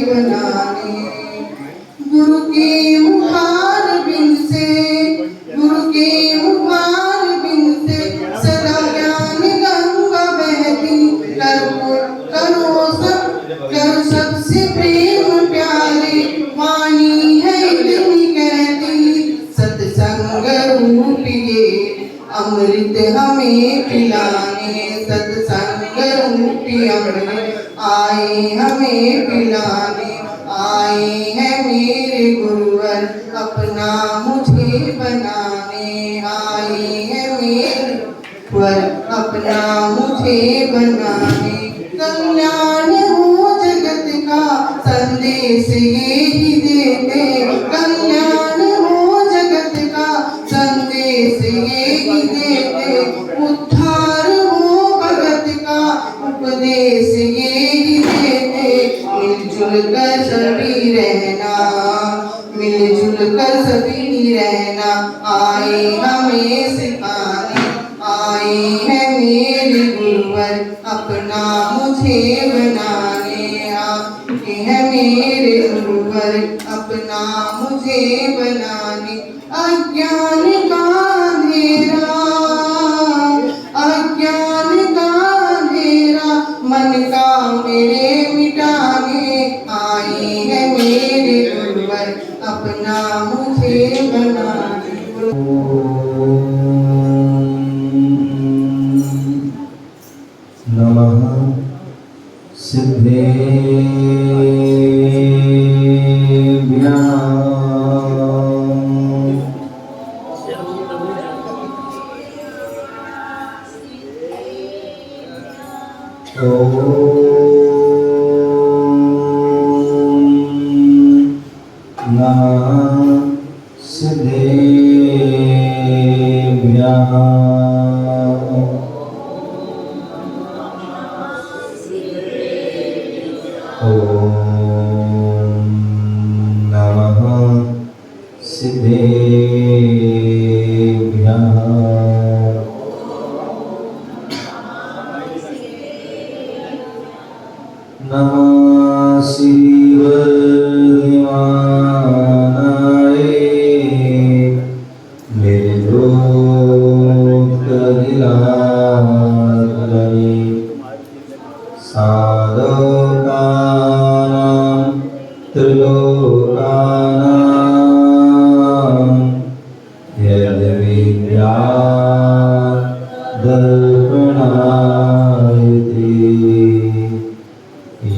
बनाने। गुरु के मुखार बिन से, गुरु के मुखार बिन से सदा ज्ञान गंगा बहती। करो सबसे प्रेम प्यारे, वाणी है इतनी कहती। सत्संग रूपिए अमृत हमें पिलाने, सत्संग रूपी अमृत आए हमें पिलाने। आए हैं मेरे गुरुवर अपना मुझे बनाने। आए हैं मेरे गुरुवर अपना मुझे बनाने। कल्याण हो जगत का संदेश यही देते। कल्याण हो जगत का संदेश यही देते। उद्धार हो भगत का उपदेश यही देते। मिलजुल कर सभी रहना, मिलजुल कर सभी रहना आए हमें सिखाने। आए हैं मेरे गुरुवर अपना मुझे बनाने। आए हैं मेरे गुरुवर अपना मुझे बनाने। अज्ञान का अंधेरा, अज्ञान का अंधेरा मन का मेरे मिटाने। आए हैं मेरे गुरुवर अपना मुझे बनाने। नमः सिद्धेभ्यः। नमः सिद्धेभ्यः। नमः सिद्धेभ्यः। नमः श्रीवर्धमानाय निर्दोषादिलाय साधकानां त्रिलोकानां यद्विद्या दर्पणायते।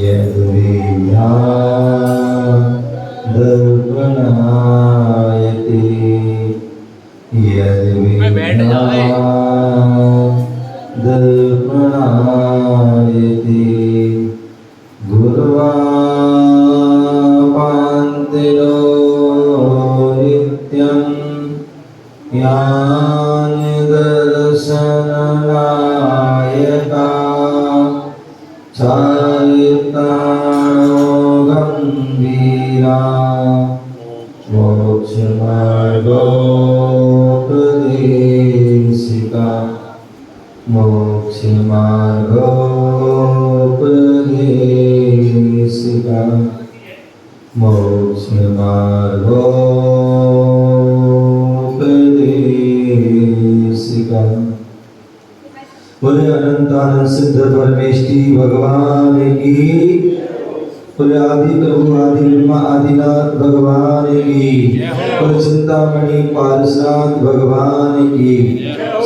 यद्विद्या दर्पणायते। यद्विद्या दर्पणायते। गुरुवापान्तिरो नित्यं ज्ञानदर्शननायका चारित्राणो गम्भीरा मोक्षमार्गोपदेशिका। मोक्षमार्गोपदेशिका। मोक्षमार्गोपदेशिका। बोले अनंतानंद सिद्ध परमेष्टि भगवान की। बोले आदि प्रभु आदि ब्रह्मा आदिनाथ भगवान की। बोले चिंतामणि पारसनाथ भगवान की।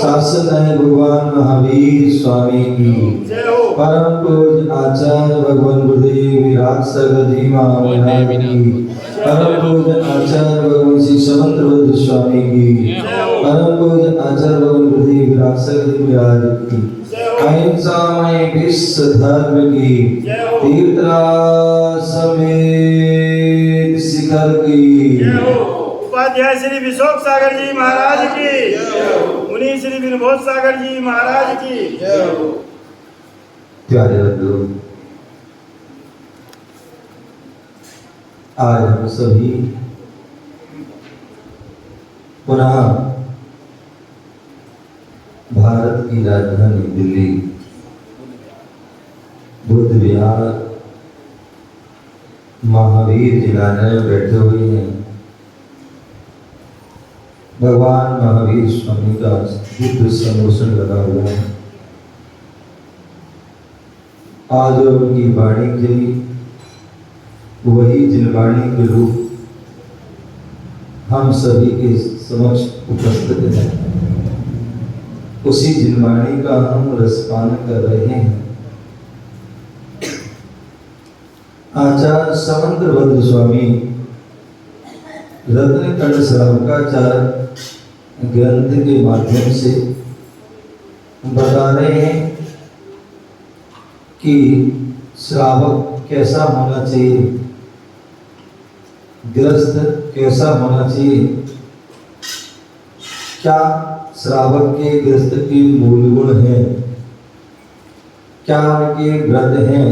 शासन है भगवान महावीर स्वामी की। परम पूज्य आचार्य भगवान गुरुदेव विराट सगदी महाराज की। परम पूज्य आचार्य भगवान श्री समंतभद्र स्वामी की। परम पूज्य आचार्य भगवान गुरुदेव विराट सगदी महाराज की। अहिंसामय विश्व धर्म की। तीर्थराज समेत शिखर की। उपाध्याय श्री विशोक सागर जी महाराज की। मुनि श्री विनोद सागर जी महाराज की। प्यारे बंधु, आज हम सभी पुनः भारत की राजधानी दिल्ली बुद्ध विहार महावीर जिलाने में बैठे हुए हैं। भगवान महावीर स्वामी का दिव्य संगोष्ठ लगा हुआ है। आज उनकी वाणी के वही जिनवाणी के रूप हम सभी के समक्ष उपस्थित है। उसी जिनवाणी का हम रसपान कर रहे हैं। आचार्य समंतभद्र स्वामी रत्नकंड श्रावकाचार्य ग्रंथ के माध्यम से बता रहे हैं कि श्रावक कैसा होना चाहिए, गृहस्थ कैसा होना चाहिए, क्या श्रावक के गृहस्थ के मूल गुण हैं, क्या उनके व्रत हैं,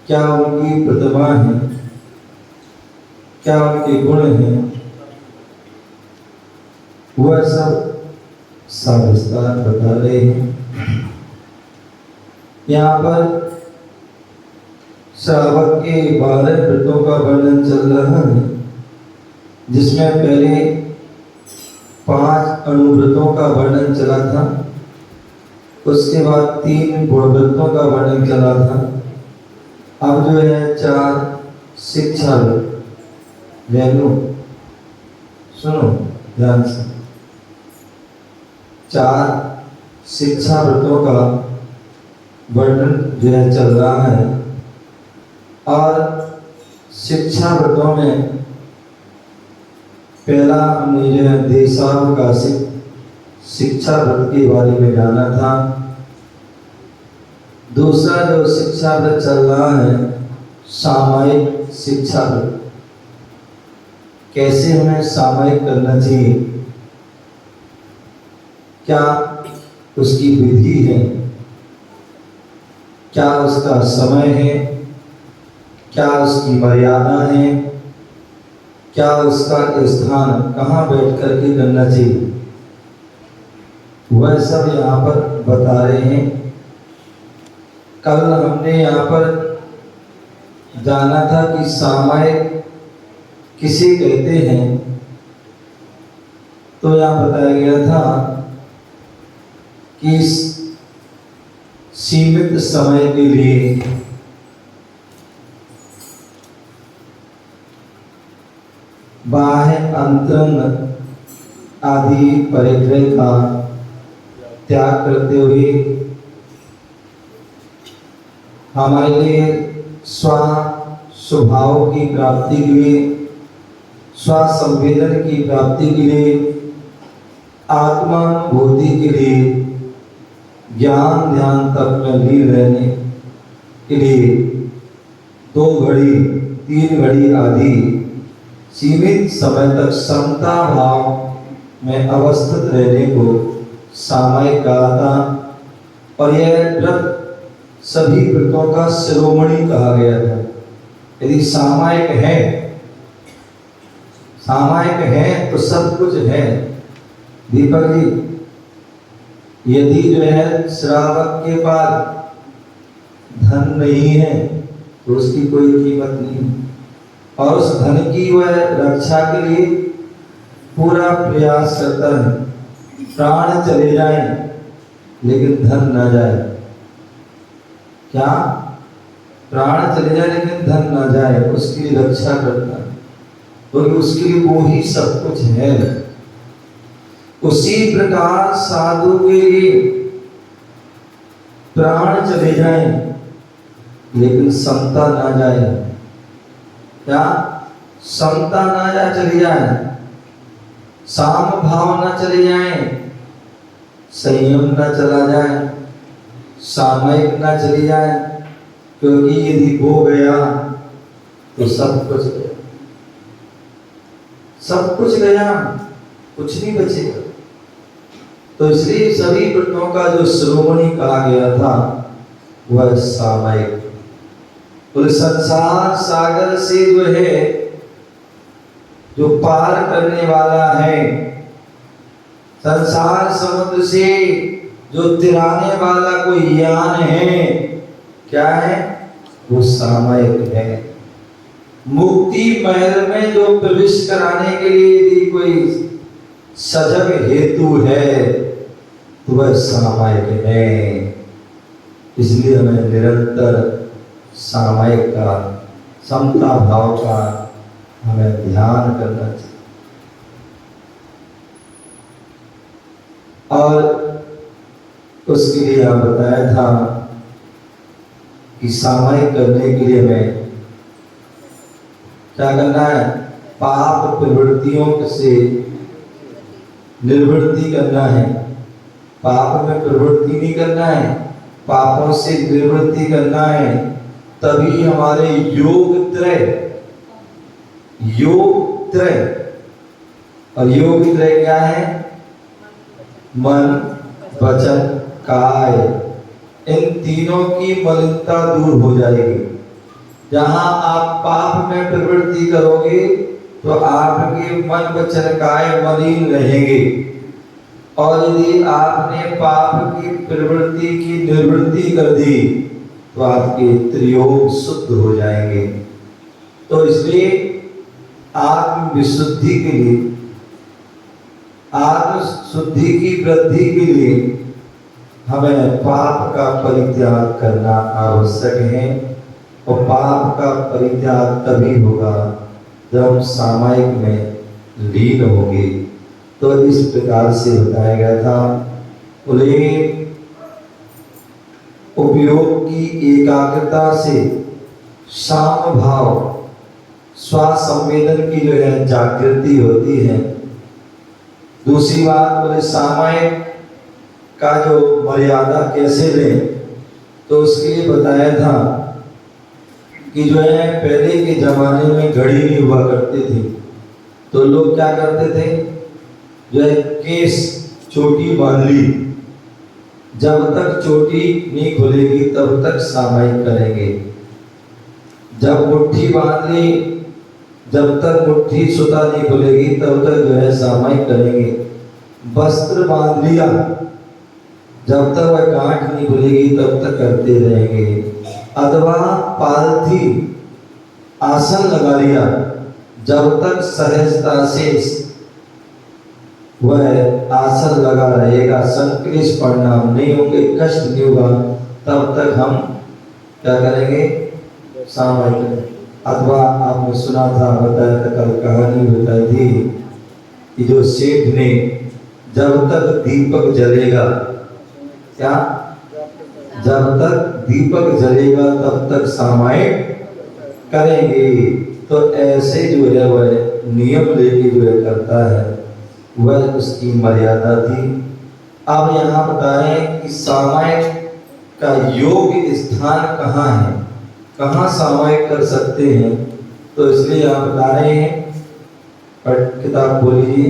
क्या उनकी प्रतिमा है, क्या उनके गुण हैं, वह सब सविस्तार बता रहे हैं। यहाँ पर श्रावक के 12 व्रतों का वर्णन चल रहा है, जिसमें पहले 5 अनुव्रतों का वर्णन चला था, उसके बाद 3 गुणव्रतों का वर्णन चला था। अब जो है 4 शिक्षा व्रत, सुनो ध्यान से, 4 शिक्षा व्रतों का वर्णन जो है चल रहा है। और शिक्षा व्रतों में पहला हमने जो है देशावकाशिक शिक्षा व्रत के बारे में जाना था। दूसरा जो शिक्षा व्रत चल रहा है सामयिक शिक्षा व्रत, कैसे हमें सामयिक करना चाहिए, क्या उसकी विधि है, क्या उसका समय है, क्या उसकी मर्यादा है, क्या उसका स्थान कहाँ बैठ करके करना चाहिए, वह सब यहाँ पर बता रहे हैं। कल हमने यहाँ पर जाना था कि सामयिक किसे कहते हैं, तो यहाँ बताया गया था कि सीमित समय के लिए बाह्य अंतरंग आदि परिग्रह का त्याग करते हुए हमारे लिए स्व स्वभाव की प्राप्ति के लिए, स्व संवेदन की प्राप्ति के लिए, आत्मानुभूति के लिए, ज्ञान ध्यान तक में लीन रहने के लिए 2 घड़ी 3 घड़ी आदि सीमित समय तक समता भाव में अवस्थित रहने को सामयिक कहा था। और यह व्रत सभी व्रतों का शिरोमणि कहा गया था। यदि सामयिक है तो सब कुछ है। दीपक जी, यदि जो है श्रावक के पास धन नहीं है तो उसकी कोई कीमत नहीं, और उस धन की वह रक्षा के लिए पूरा प्रयास करता है। प्राण चले जाए लेकिन धन न जाए। क्या? प्राण चले जाए लेकिन धन न जाए, उसकी रक्षा करता है, क्योंकि उसके लिए वो ही सब कुछ है। उसी प्रकार साधु के लिए प्राण चले जाए लेकिन समता ना जाए। क्या? समता ना जा चली जाए, साम भाव ना चली जाए, संयम ना चला जाए, सामयिक ना चली जाए, क्योंकि यदि वो गया तो सब कुछ गया, सब कुछ गया, कुछ नहीं बचेगा। तो इसलिए सभी व्रतों का जो शिरोमणि कहा गया था वह सामयिक। तो संसार सागर से जो है, जो पार करने वाला है, संसार समुद्र से जो तिराने वाला कोई यान है, क्या है? वो सामयिक है। मुक्ति महल में जो प्रवेश कराने के लिए यदि कोई सजग हेतु है तो वह सामायिक है। इसलिए हमें निरंतर सामायिक का, समता भाव का हमें ध्यान करना चाहिए। और उसके लिए यहाँ बताया था कि सामायिक करने के लिए हमें क्या करना है? पाप प्रवृत्तियों से निर्वृत्ति करना है। पाप में प्रवृत्ति नहीं करना है, पापों से निर्वृत्ति करना है। तभी हमारे योग त्रय और योग त्रय क्या है? मन, वचन, काय, इन तीनों की मलिनता दूर हो जाएगी। जहां आप पाप में प्रवृत्ति करोगे तो आपके मन, वचन, काय मलिन रहेंगे। और यदि आपने पाप की प्रवृत्ति की निवृत्ति कर दी तो आपके त्रियोग शुद्ध हो जाएंगे। तो इसलिए आत्म विशुद्धि के लिए, आत्म शुद्धि की वृद्धि के लिए हमें पाप का परित्याग करना आवश्यक है। और पाप का परित्याग तभी होगा जब हम सामायिक में लीन होंगे। तो इस प्रकार से बताया गया था। बोले उपयोग की एकाग्रता से साम भाव, स्वासंवेदन की जो है जागृति होती है। दूसरी बात बोले सामायिक का जो मर्यादा कैसे लें, तो उसके लिए बताया था कि जो है पहले के जमाने में घड़ी नहीं हुआ करती थी, तो लोग क्या करते थे? जो है केस चोटी बांध ली, जब तक चोटी नहीं खुलेगी तब तक सामायिक करेंगे। जब मुट्ठी बांध ली, जब तक मुट्ठी सुता नहीं खुलेगी तब तक जो है सामायिक करेंगे। वस्त्र बांध लिया, जब तक वह गांठ नहीं खुलेगी तब तक करते रहेंगे। अथवा पालथी आसन लगा लिया, जब तक सहजता से वह आसन लगा रहेगा, संक्लेश परिणाम नहीं होंगे, कष्ट नहीं होगा, तब तक हम क्या करेंगे? सामायिक। अथवा आपने सुना था, बताया था, कल कहानी बताई थी कि जो सेठ ने जब तक दीपक जलेगा, क्या? जब तक दीपक जलेगा तब तक सामायिक करेंगे। तो ऐसे जो है वह नियम लेके जो है करता है, वह उसकी मर्यादा थी। अब यहाँ बताएं कि सामायिक का योग स्थान कहाँ है, कहाँ सामायिक कर सकते हैं। तो इसलिए आप बता रहे हैं, पर किताब बोलिए,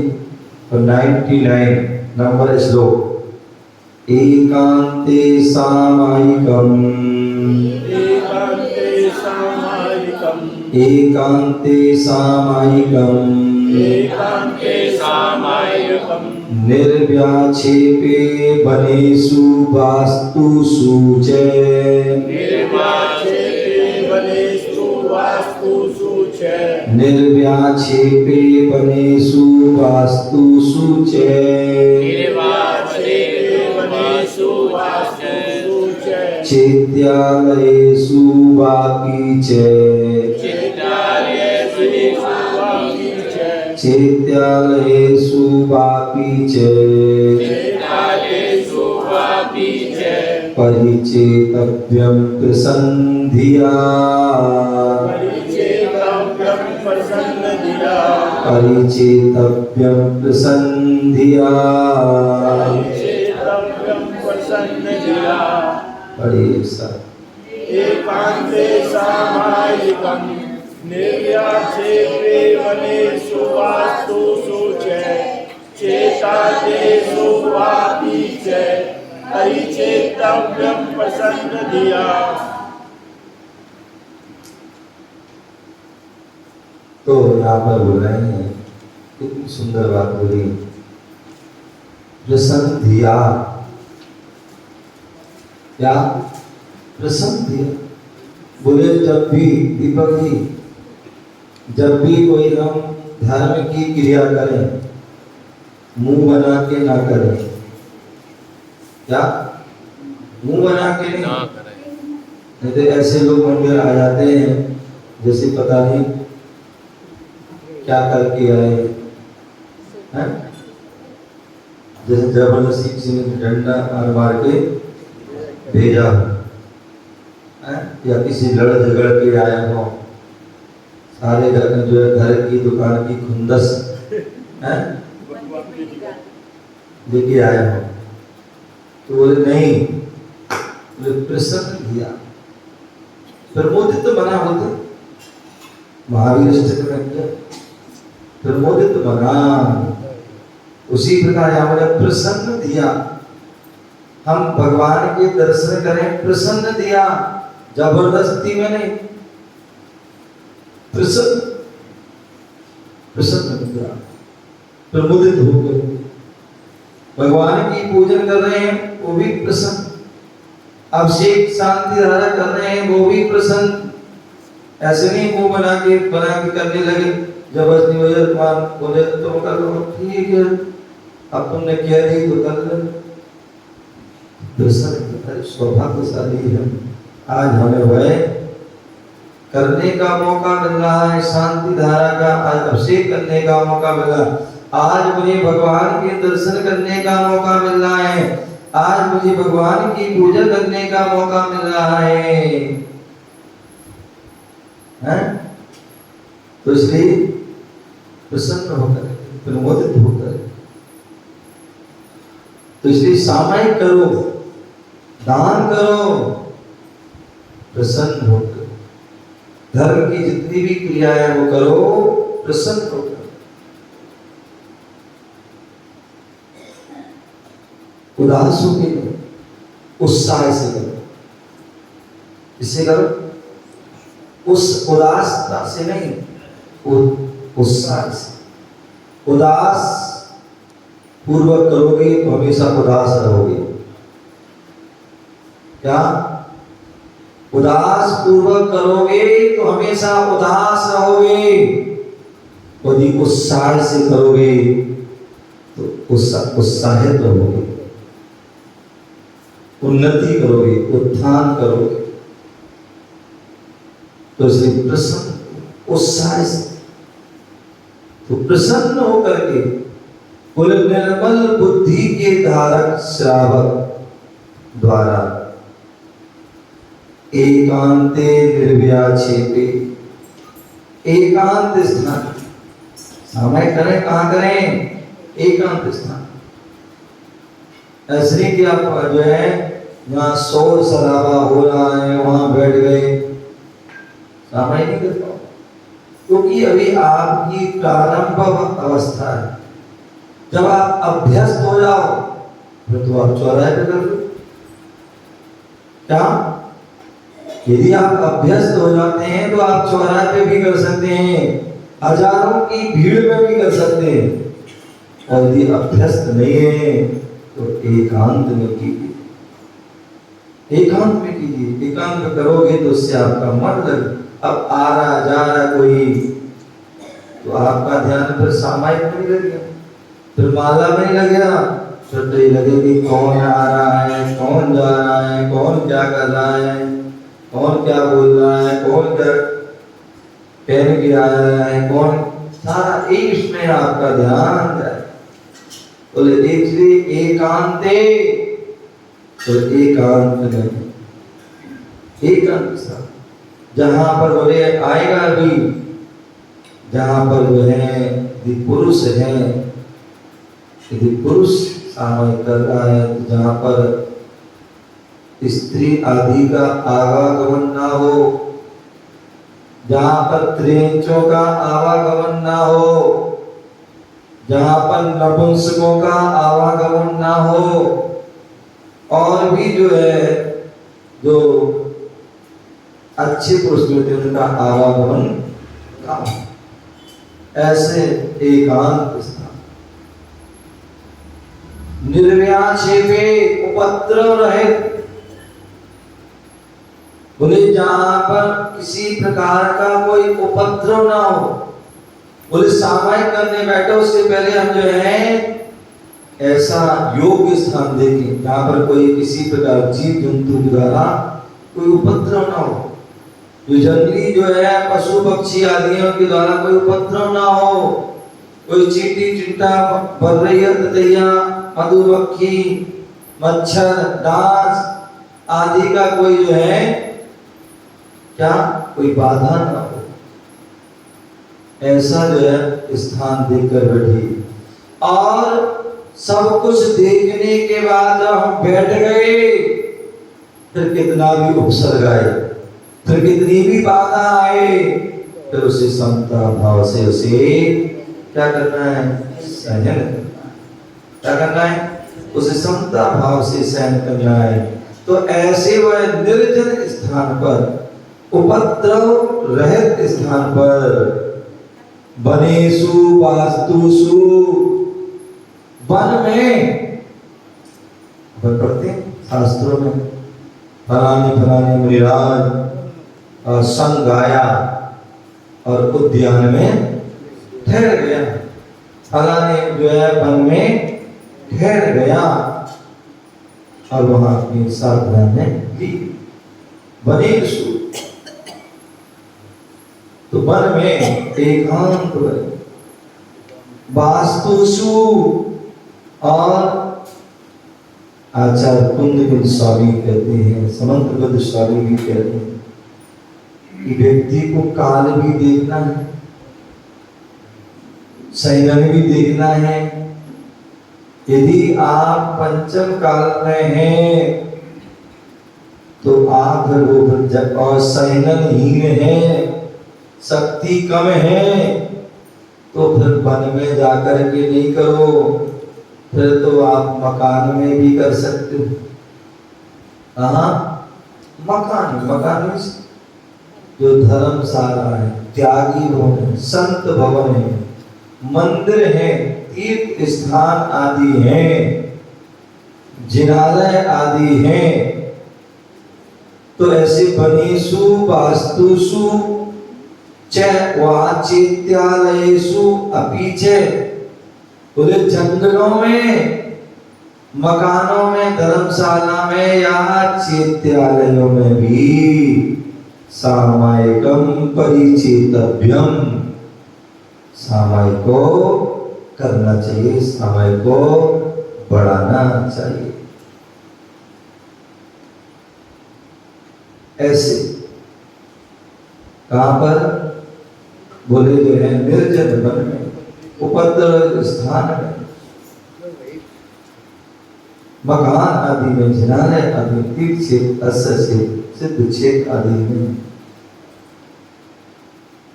और 99 नंबर श्लोक। एकांते सामायिकम्, एकांते सामायिकम्, एकांते सामायिकम्, एकांते सामायिकम्, निर्व्याक्षेपे वनेषु वास्तुषु च, निर्व्याक्षेपे वनेषु वास्तुषु च, निर्व्याक्षेपे वनेषु वास्तुषु च, निर्व्याक्षेपे वनेषु वास्तुषु च, चैत्यालयेषु वापि च, चित्तालयेषु वापि च, चैत्यालयेषु वापि च, चित्तालयेषु वापि च, परिचेतव्यं प्रसन्धिया, परिचेतव्यं प्रसन्नधिया, परिचेतव्यं प्रसन्धिया, परिचेतव्यं प्रसन्नधिया। बड़े सा एकांते सामायिकम्, निर्व्याक्षेपे वनेषु वास्तुषु च, चेतादेषु वापि च, परिचेतव्यं प्रसन्नधिया। तो यहाँ पर बोल रहे हैं, कितनी सुंदर बात बोली, प्रसन्धिया। क्या? प्रसन्धिया। बोले जब भी दीपक जी जब भी कोई हम धर्म की क्रिया करें, मुंह बना के ना करें। क्या? मुंह बना के नहीं तो ऐसे लोग मंदिर आ जाते हैं जैसे पता नहीं क्या करके आए हैं। जैसे जबरदस्ती किसी ने डंडा मार के भेजा हो, या किसी लड़ झगड़ के आया हो, सारे घर में जो है घर की दुकान की खुंदस लेके आया हो, तो बोले नहीं, बोले प्रसन्न किया, प्रमोदित तो बना बोलते महावीर अष्टक में किया, प्रमोदित तो बना। उसी प्रकार यहाँ बोले प्रसन्न दिया। हम भगवान के दर्शन करें, प्रसन्न दिया, जबरदस्ती में नहीं, प्रसन्न दिया, प्रमुदित होकर भगवान की पूजन कर रहे हैं वो भी प्रसन्न, अभिषेक शांति धारा कर रहे हैं वो भी प्रसन्न। ऐसे नहीं मुंह बना के करने लगे, जबरदस्ती वजह बोले तो कर लो, ठीक है, अब तुमने कह दी तो कर लो। प्रसन्न सौभाग्यशाली है, आज हमें वह करने का मौका मिल रहा है, शांति धारा का अभिषेक करने का मौका मिल रहा है, आज मुझे भगवान के दर्शन करने का मौका मिल रहा है, आज मुझे भगवान की पूजा करने का मौका मिल रहा है, तो इसलिए प्रसन्न होकर, प्रमोदित होकर, तो इसलिए सामायिक करो, दान करो, प्रसन्न होकर, धर्म की जितनी भी क्रियाएं वो करो प्रसन्न होकर। उदास होकर करो, उत्साह से करो, इससे करो, उस उदासता से नहीं, उत्साह से। उदास पूर्वक करोगे तो हमेशा उदास रहोगे। क्या? उदास पूर्वक करोगे तो हमेशा उदास रहोगे, यदि उत्साह से करोगे तो उत्साहित रहोगे, उन्नति करोगे, उत्थान करोगे। तो इसलिए प्रसन्न, उत्साह से, तो प्रसन्न होकर के बोले निर्मल बुद्धि के धारक श्रावक द्वारा एकांते निर्व्याक्षेपे, एकांत स्थान समय करें, कहाँ करें? एकांत स्थान। ऐसे नहीं कि आप जो है यहाँ शोर शराबा हो रहा है वहां बैठ गए, समय नहीं कर पाओ, क्योंकि अभी आपकी प्रारंभ अवस्था है। जब आप अभ्यस्त हो जाओ फिर तो आप चौराहे पे कर लो। क्या? यदि आप अभ्यस्त हो जाते हैं तो आप चौराहे पे भी कर सकते हैं, हजारों की भीड़ में भी कर सकते हैं, और यदि अभ्यस्त नहीं है तो एकांत में कीजिए, एकांत में कीजिए। एकांत में करोगे तो उससे आपका मन लगे। अब आ रहा जा रहा कोई तो आपका ध्यान फिर सामायिक में नहीं लगेगा, फिर माला में नहीं लगेगा, फिर तो ये लगे कि कौन आ रहा है, कौन जा रहा है, कौन क्या कर रहा है, कौन क्या बोल रहा है, कौन क्या पहन के आया है, कौन, सारा एक इसमें आपका ध्यान जाए। बोले इसलिए एकांते, तो एकांत में, एकांत सा जहां पर बोले आएगा अभी, जहां पर जो है यदि पुरुष है, यदि पुरुष सामयिक कर रहा है, जहां पर स्त्री आदि का आवागमन ना हो, जहां पर त्रिंचों का आवागमन ना हो, जहां पर नपुंसकों का आवागमन ना हो, और भी जो है जो अच्छे पुरुष होते हैं उनका आवागमन कम, ऐसे एकांत स्थान, निर्व्याक्षेपे, उपद्रव रहित, बोले जहां पर किसी प्रकार का कोई उपद्रव ना हो। बोले सामायिक करने बैठो उससे पहले हम जो है ऐसा योग्य स्थान देखें जहां पर कोई किसी प्रकार जीव जंतु द्वारा कोई उपद्रव ना हो। जो जंगली जो है पशु पक्षी आदियों के द्वारा कोई उपद्रव ना हो। कोई चींटी चिंटा बर्रैया ततैया मधुमक्खी मच्छर डांस आदि का कोई जो है क्या कोई बाधा ना हो, ऐसा जो है स्थान देखकर बैठिए। और सब कुछ देखने के बाद जब हम बैठ गए फिर कितना भी उपसर्ग आए, फिर कितनी भी बाधा आए, फिर उसे समता भाव से उसे क्या करना है, सहन करना है। क्या करना है, उसे समता भाव से सहन करना है। तो ऐसे वह निर्जन स्थान पर, उपद्रव रहित स्थान पर, वनेषु वास्तुषु, वन में, वन पढ़ते हैं शास्त्रों में, फलाने फलाने मुनिराज और संग गाया और उद्यान में ठहर गया। फलाने जो है वन में ठहर गया और वहां अपनी साधना में ली। वनेषु तो वन में एकांत में, वास्तुषु और आचार्य कुंद स्वामी कहते हैं, समंत स्वामी भी कहते हैं कि व्यक्ति को काल भी देखना है, संयम भी देखना है। यदि आप पंचम काल में हैं तो आप और संयमहीन है, शक्ति कम है, तो फिर वन में जाकर के नहीं करो, फिर तो आप मकान में भी कर सकते हो। हाँ, मकान में जो धर्मशाला है, त्यागी भवन है, संत भवन है, मंदिर है, तीर्थ स्थान आदि हैं, जिनालय आदि हैं। तो ऐसे वनेषु वास्तुषु च वाचेत्यालयेषु अपि च, बोले जंगलों में, मकानों में, धर्मशाला में या चैत्यालयों में भी सामायिकम परिचेतव्यम, सामायिक को करना चाहिए, सामायिक को बढ़ाना चाहिए। ऐसे कहां पर, बोले जो है निर्जन वन में, उपद्रव स्थान में, मकान आदि में, जिनालय आदि, तीर्थ क्षेत्र, अस्य क्षेत्र, सिद्ध क्षेत्र आदि में,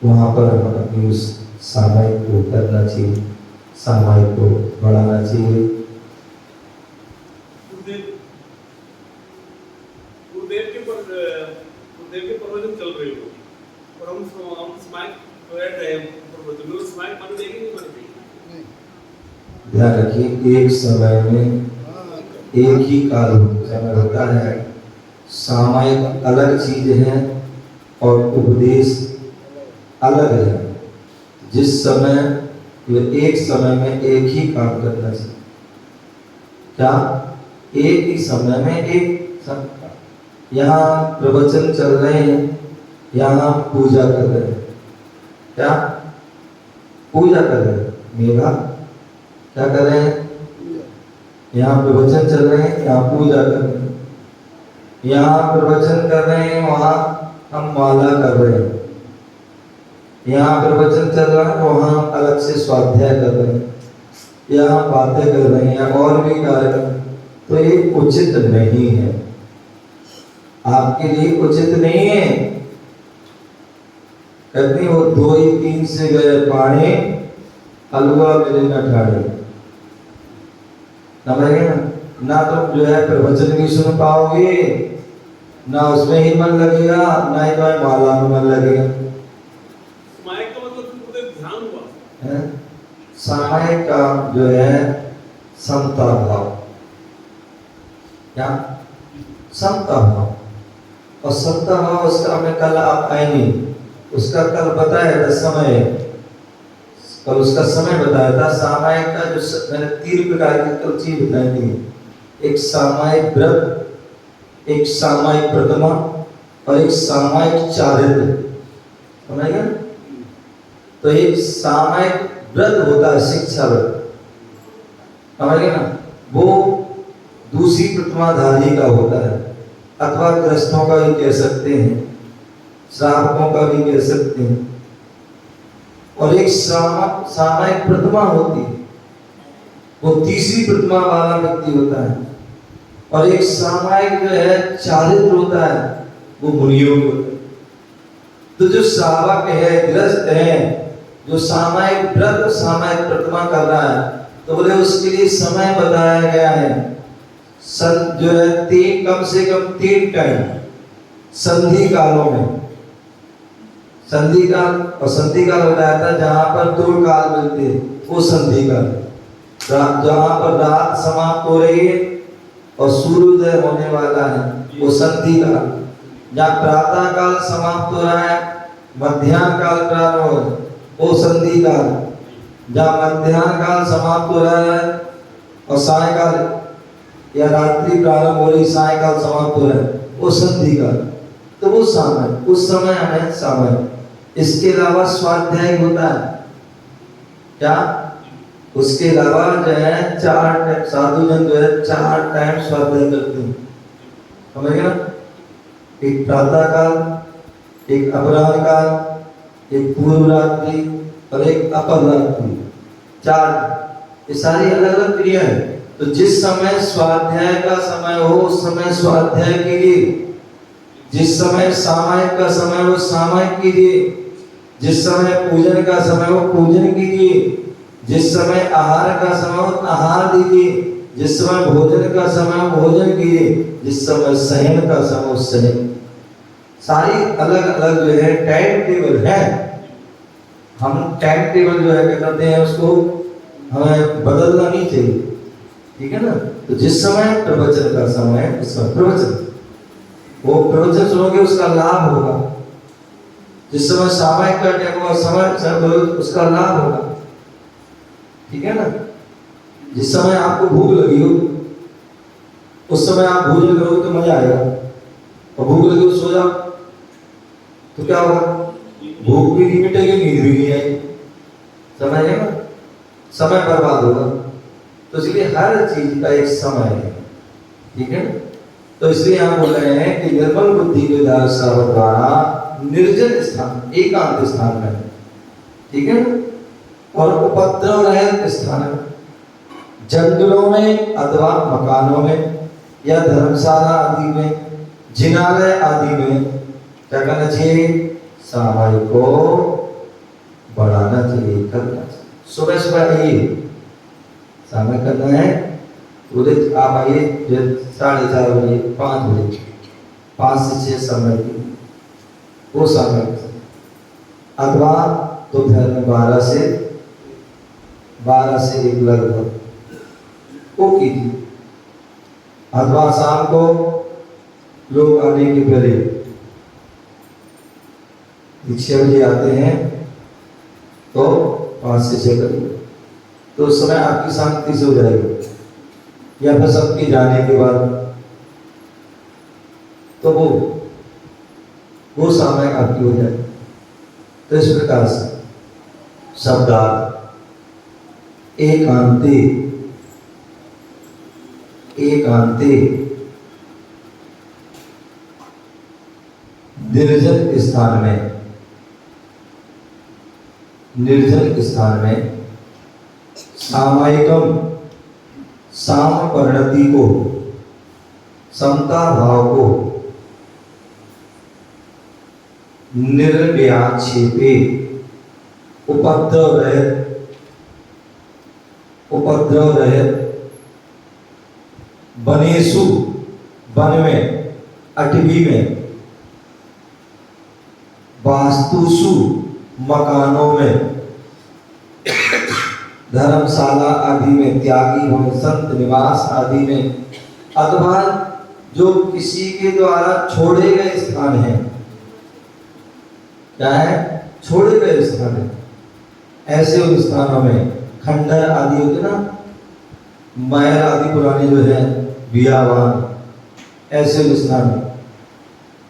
वहां पर हम अपनी उस सामायिक को करना चाहिए, सामायिक को बढ़ाना चाहिए। गुरुदेव के प्रवचन चल रहे हो और हम सामायिक बैठ रहे हैं प्रवचन में, सामायिक मन देंगे नहीं बनते। ध्यान रखिए, एक समय में एक ही काल समय होता है। सामायिक अलग चीज है और उपदेश अलग है। जिस समय एक समय में एक ही काम करना चाहिए। क्या? एक ही समय में एक सब। यहाँ प्रवचन चल रहे हैं, यहाँ पूजा कर रहे हैं। क्या? पूजा कर रहे हैं। मेघा क्या कर रहे हैं? यहाँ प्रवचन चल रहे हैं, यहाँ पूजा कर रहे हैं। यहाँ प्रवचन कर रहे हैं, वहाँ हम माला कर रहे हैं। यहाँ प्रवचन चल रहा है, वहाँ अलग से स्वाध्याय कर रहे हैं, यहाँ बातें कर रहे हैं, और भी कार्यक्रम। तो ये उचित नहीं है, आपके लिए उचित नहीं है। कहते वो 2 ही 3 से गए पानी, हलवा मिले न ठाड़े। ना लगेगा ना, तुम जो है प्रवचन भी सुन पाओगे, ना उसमें ही मन लगेगा, ना ही तुम्हें माला में मन लगेगा। सामायिक का मतलब ध्यान हुआ। सामायिक का जो है समता भाव, क्या? समता भाव। और सप्ताहावस्था में कल आप आएंगे, उसका कल बताया था समय, कल उसका समय बताया था। सामायिक का जो मैंने 3 प्रकार की कल चीज बताई थी, एक सामायिक व्रत, एक सामायिक प्रतिमा और एक सामायिक चारित्र, समझेगा। तो एक सामायिक व्रत होता है शिक्षा व्रत, समझेगा ना, वो दूसरी प्रतिमाधारी का होता है, अथवा ग्रस्तों का भी कह सकते हैं, श्रावकों का भी कह सकते हैं। और एक सामायिक प्रतिमा होती है, वो तीसरी प्रतिमा वाला व्यक्ति होता है। और एक सामायिक जो है चारित्र होता है, वो मुनियों की होता है। तो जो श्रावक है, गृहस्थ है, जो सामायिक व्रत सामायिक प्रतिमा कर रहा है, तो बोले उसके लिए समय बताया गया है, जो है कम से कम 3 टाइम संधि कालों में। संधि काल, और संधि काल बताया था जहां पर 2 काल मिलते हैं, वो संधि काल। जहां पर रात समाप्त हो रही है और सूर्योदय होने वाला है, वो संधि काल। जहाँ प्रातः काल समाप्त हो रहा है, मध्याह्न काल प्रारंभ हो रहा है, वो संधि काल। जहाँ मध्याह्न काल समाप्त हो रहा है और सायकाल या रात्रि प्रारंभ हो रही, सायकाल समाप्त हो रहा है, वो संधि काल। तो वो समय, उस समय हमें समय। इसके अलावा स्वाध्याय होता है क्या? उसके अलावा जो है 4 साधुजन जो है 4 टाइम स्वाध्याय करते हैं, समझ गए ना। एक प्रातः काल, एक अपराह्न काल, एक पूर्व रात्रि और एक अपर रात्रि, 4। ये सारी अलग अलग क्रिया है। तो जिस समय स्वाध्याय का समय हो उस समय स्वाध्याय कीजिए, जिस समय सामायिक का समय हो सामायिक कीजिए, जिस समय पूजन का समय हो पूजन कीजिए, जिस समय आहार का समय हो आहार दीजिए, जिस समय भोजन का समय हो भोजन कीजिए, जिस समय शयन का समय हो शयन। सारी अलग अलग जो है टाइम टेबल है। हम टाइम टेबल जो है क्या करते हैं, उसको हमें बदलना नहीं चाहिए, ठीक है ना। तो जिस समय प्रवचन का समय है उस समय प्रवचन, वो प्रवचन सुनोगे उसका लाभ होगा। जिस समय सामायिक का टाइम होगा समय उसका लाभ होगा, ठीक है ना। जिस समय आपको भूख लगी हो उस समय आप भोजन करोगे तो मजा आएगा, और भूख लगी हो सो जाओ तो क्या होगा, भूख भी नहीं मिटेगी, नींद भी नहीं आएगी, समझे ना, समय बर्बाद होगा। तो इसलिए हर चीज का एक समय है, ठीक है। तो इसलिए हम बोल रहे हैं कि निर्मल बुद्धि के द्वारा निर्जन स्थान, एकांत स्थान में, ठीक है, और उपद्रव रहित स्थान में, जंगलों में अथवा मकानों में या धर्मशाला आदि में, जिनालय आदि में क्या करना चाहिए, सामायिक को बढ़ाना चाहिए, करना चाहिए। सुबह सुबह आइए, सामायिक करना है, उदित आप आइए 4:30 बजे, 5 बजे, 5 से 6 समय की वो सामायिक, अथवा दोपहर में 12 से 1 लगभग वो कीजिए, अथवा शाम को लोग आने के पहले 6 बजे आते हैं तो 5 से 6 करिए, तो उस समय आपकी शांति से हो जाएगी। या फिर सबके जाने के बाद तो वो समय आपकी हो जाए। तो इस प्रकार से शब्दार्थ एकांते निर्जन स्थान में सामायिकम साम परिणति को, समता भाव को निर्व्याक्षेपे उपद्रव रहित बनेसु, वन में, अटवी में, वास्तुसु, मकानों में, धर्मशाला आदि में, त्यागी भवन संत निवास आदि में, अथवा जो किसी के द्वारा छोड़े गए स्थान है। क्या है? छोड़े गए स्थान है। ऐसे उन स्थानों में खंडर आदि होते ना, महल आदि पुराने जो है, बियावान, ऐसे उन स्थान।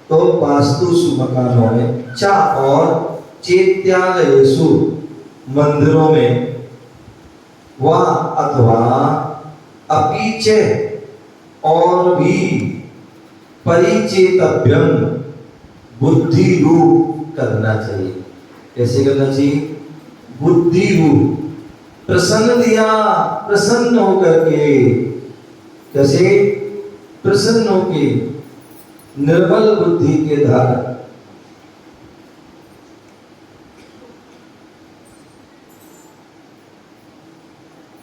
तो वास्तुसु मकानों में, चा और चैत्यालयेषु मंदिरों में, वा अथवा अपीचे और भी परिचेतव्यम बुद्धि रूप करना चाहिए। कैसे करना चाहिए? बुद्धि रूप, प्रसन्न दिया, प्रसन्न होकर के। कैसे? प्रसन्न होके, निर्मल बुद्धि के धारक।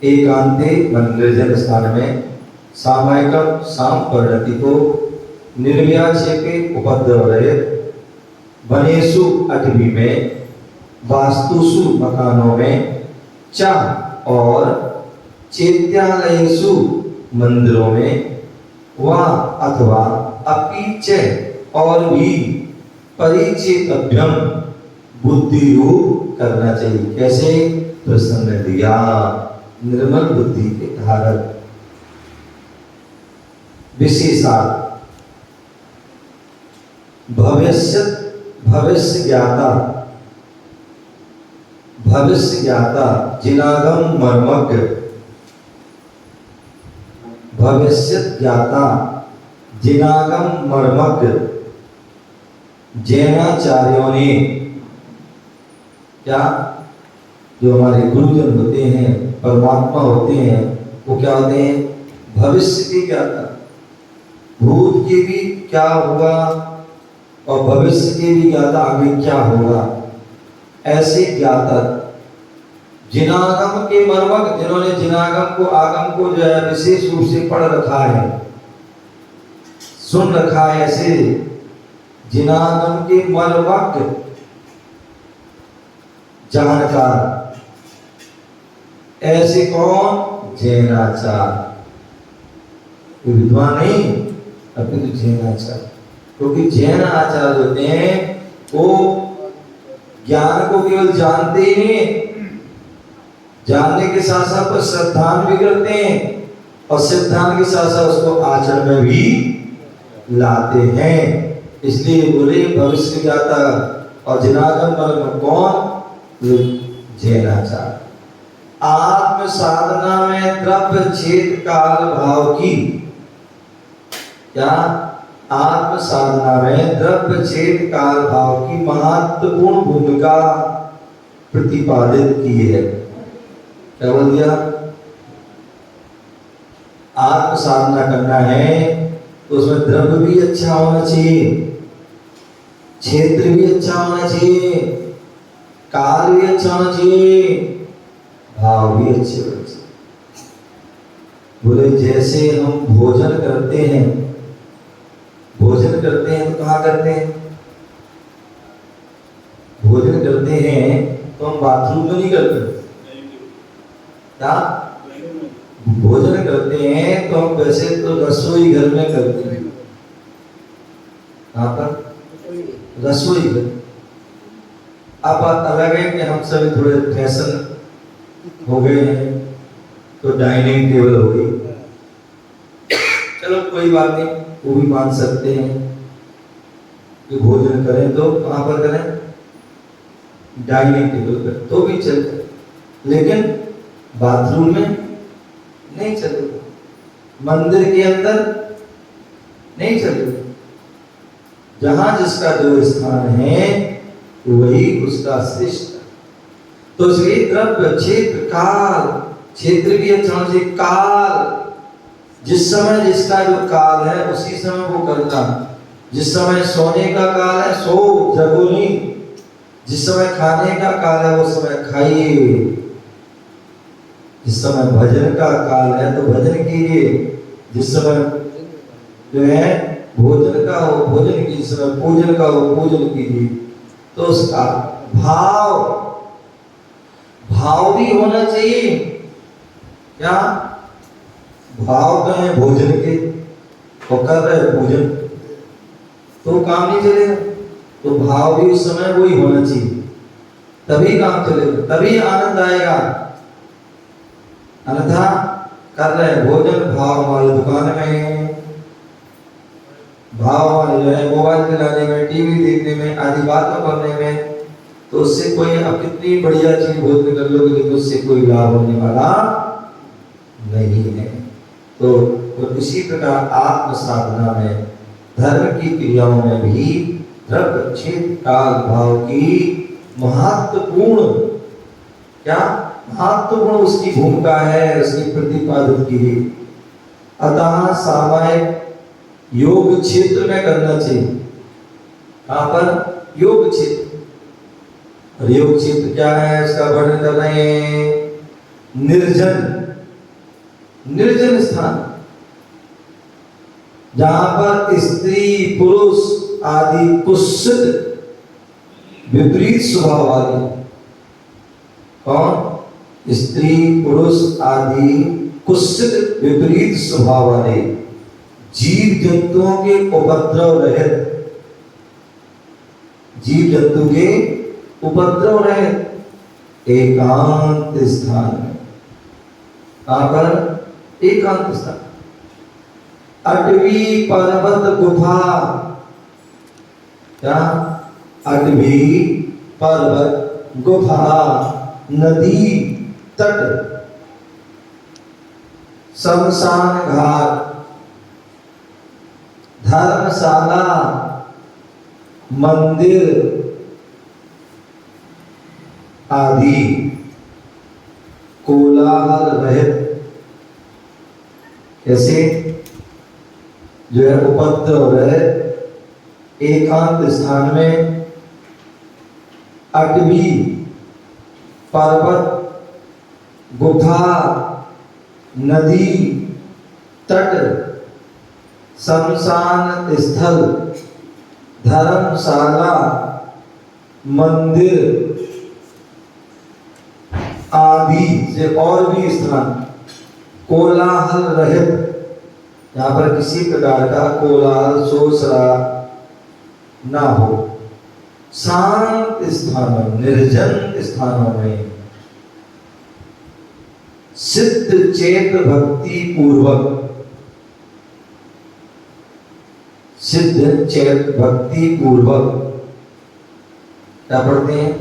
एकांते निर्जन स्थान में सामायिकम सांपर्णति को निर्व्याचेके उपद्रव रहे वनेषु अटवी में, वास्तुषु मकानों में, चा और चैत्यालयेषु मंदिरों में, वा अथवा अपीच और भी परिचेतव्यम बुद्धि रूप करना चाहिए। कैसे? प्रसन्न दिया, निर्मल बुद्धि के धारक। विशेषात भविष्य ज्ञाता, भविष्य ज्ञाता जिनागम मर्मज्ञ, भविष्य ज्ञाता जिनागम मर्मज्ञ जैनाचार्यों ने, क्या? जो हमारे गुरुजन होते हैं, परमात्मा होते हैं, वो क्या होते हैं? भविष्य की ज्ञाता, भूत की भी क्या होगा और भविष्य की भी ज्ञाता, आगे क्या होगा, ऐसे ज्ञाता। जिनागम के मर्मज्ञ, जिन्होंने जिनागम को, आगम को जो है विशेष रूप से पढ़ रखा है, सुन रखा है, ऐसे जिनागम के मर्मज्ञ जानकार। ऐसे कौन? जैनाचार्य। विद्वान नहीं, अपने तो जैनाचार्य। क्योंकि जैन आचार्य होते हैं, वो ज्ञान को केवल जानते ही नहीं, जानने के साथ साथ पर श्रद्धान भी करते हैं, और श्रद्धान के साथ साथ उसको आचरण में भी लाते हैं। इसलिए बोले भविष्य ज्ञाता और जिनागम मर्म कौन? जैनाचार्य। आत्म साधना में द्रव्य छेद काल भाव की, क्या? आत्म साधना में द्रव्य छेद काल भाव की महत्वपूर्ण भूमिका प्रतिपादित की है। क्या बोल दिया? आत्म साधना करना है तो उसमें द्रव्य भी अच्छा होना चाहिए, क्षेत्र भी अच्छा होना चाहिए, काल भी अच्छा होना चाहिए, भाव भी अच्छे होने चाहिए। बोले जैसे हम भोजन करते हैं, भोजन करते हैं तो कहाँ करते हैं? भोजन करते हैं तो हम बाथरूम में नहीं करते। क्या? भोजन करते हैं तो हम वैसे तो रसोई घर में करते हैं। कहाँ पर? रसोई घर। अब बात अलग है कि हम सभी थोड़े फैशन हो गए हैं, तो डाइनिंग टेबल हो गई, चलो कोई बात नहीं, वो भी मान सकते हैं कि भोजन करें तो कहाँ पर करें? डाइनिंग टेबल पर, तो भी चलता है। लेकिन बाथरूम में नहीं चलेगा, मंदिर के अंदर नहीं चलेगा। जहां जिसका जो स्थान है वही उसका श्रेष्ठ। तो इसलिए द्रव्य क्षेत्र काल, क्षेत्र भी अच्छा होना चाहिए, काल, जिस समय जिसका जो काल है उसी समय वो करना। जिस समय सोने का काल है सो, जगो नहीं। जिस समय खाने का काल है वो समय खाइए। जिस समय भजन का काल है तो भजन कीजिए। जिस समय जो है भोजन का हो भोजन कीजिए, जिस समय पूजन का हो पूजन कीजिए। तो उसका भाव भी होना चाहिए। क्या भाव तो है भोजन के, वो कर रहे हैं पूजन, तो काम नहीं चलेगा। तो भाव भी उस समय वही होना चाहिए, तभी काम चलेगा, तभी आनंद आएगा। अन्यथा कर रहे हैं भोजन भाव वाले दुकान में, भाव वाले जो है मोबाइल चलाने में, टीवी देखने में, आदि बातों करने में, तो उससे कोई अब कितनी बढ़िया चीज भोजन कर लोगे लेकिन उससे कोई लाभ होने वाला नहीं है। तो इसी प्रकार आत्म साधना में, धर्म की क्रियाओं में भी द्रव्य क्षेत्र काल भाव की महत्वपूर्ण क्या महत्वपूर्ण उसकी भूमिका है, उसकी प्रतिपादित की है। अतः सामायिक योग क्षेत्र में करना चाहिए। कहां पर? योग क्षेत्र। और योग क्षेत्र क्या है, इसका वर्णन कर रहे हैं। निर्जन, निर्जन स्थान, जहां पर स्त्री पुरुष आदि कुत्सित विपरीत स्वभाव वाले, कौन? स्त्री पुरुष आदि कुत्सित विपरीत स्वभाव वाले जीव जंतुओं के उपद्रव रहित, जीव जंतु के उपद्रव रहित एकांत स्थान में। कहां पर? एकांत स्थान। अटवी पर्वत गुफा, क्या? अटवी पर्वत गुफा, नदी तट, शमशान घाट, धर्मशाला, मंदिर आदि कोलाहल रहित, कैसे जो है उपद्रव रहित एकांत स्थान में अटवी पर्वत गुफा नदी तट शमशान स्थल धर्मशाला मंदिर आदि से और भी स्थान कोलाहल रहित, यहाँ पर किसी प्रकार का कोलाहल शोषरा ना हो, शांत स्थानों निर्जन स्थानों में सिद्ध चेत भक्ति पूर्वक, सिद्ध चेत भक्ति पूर्वक क्या पढ़ते हैं?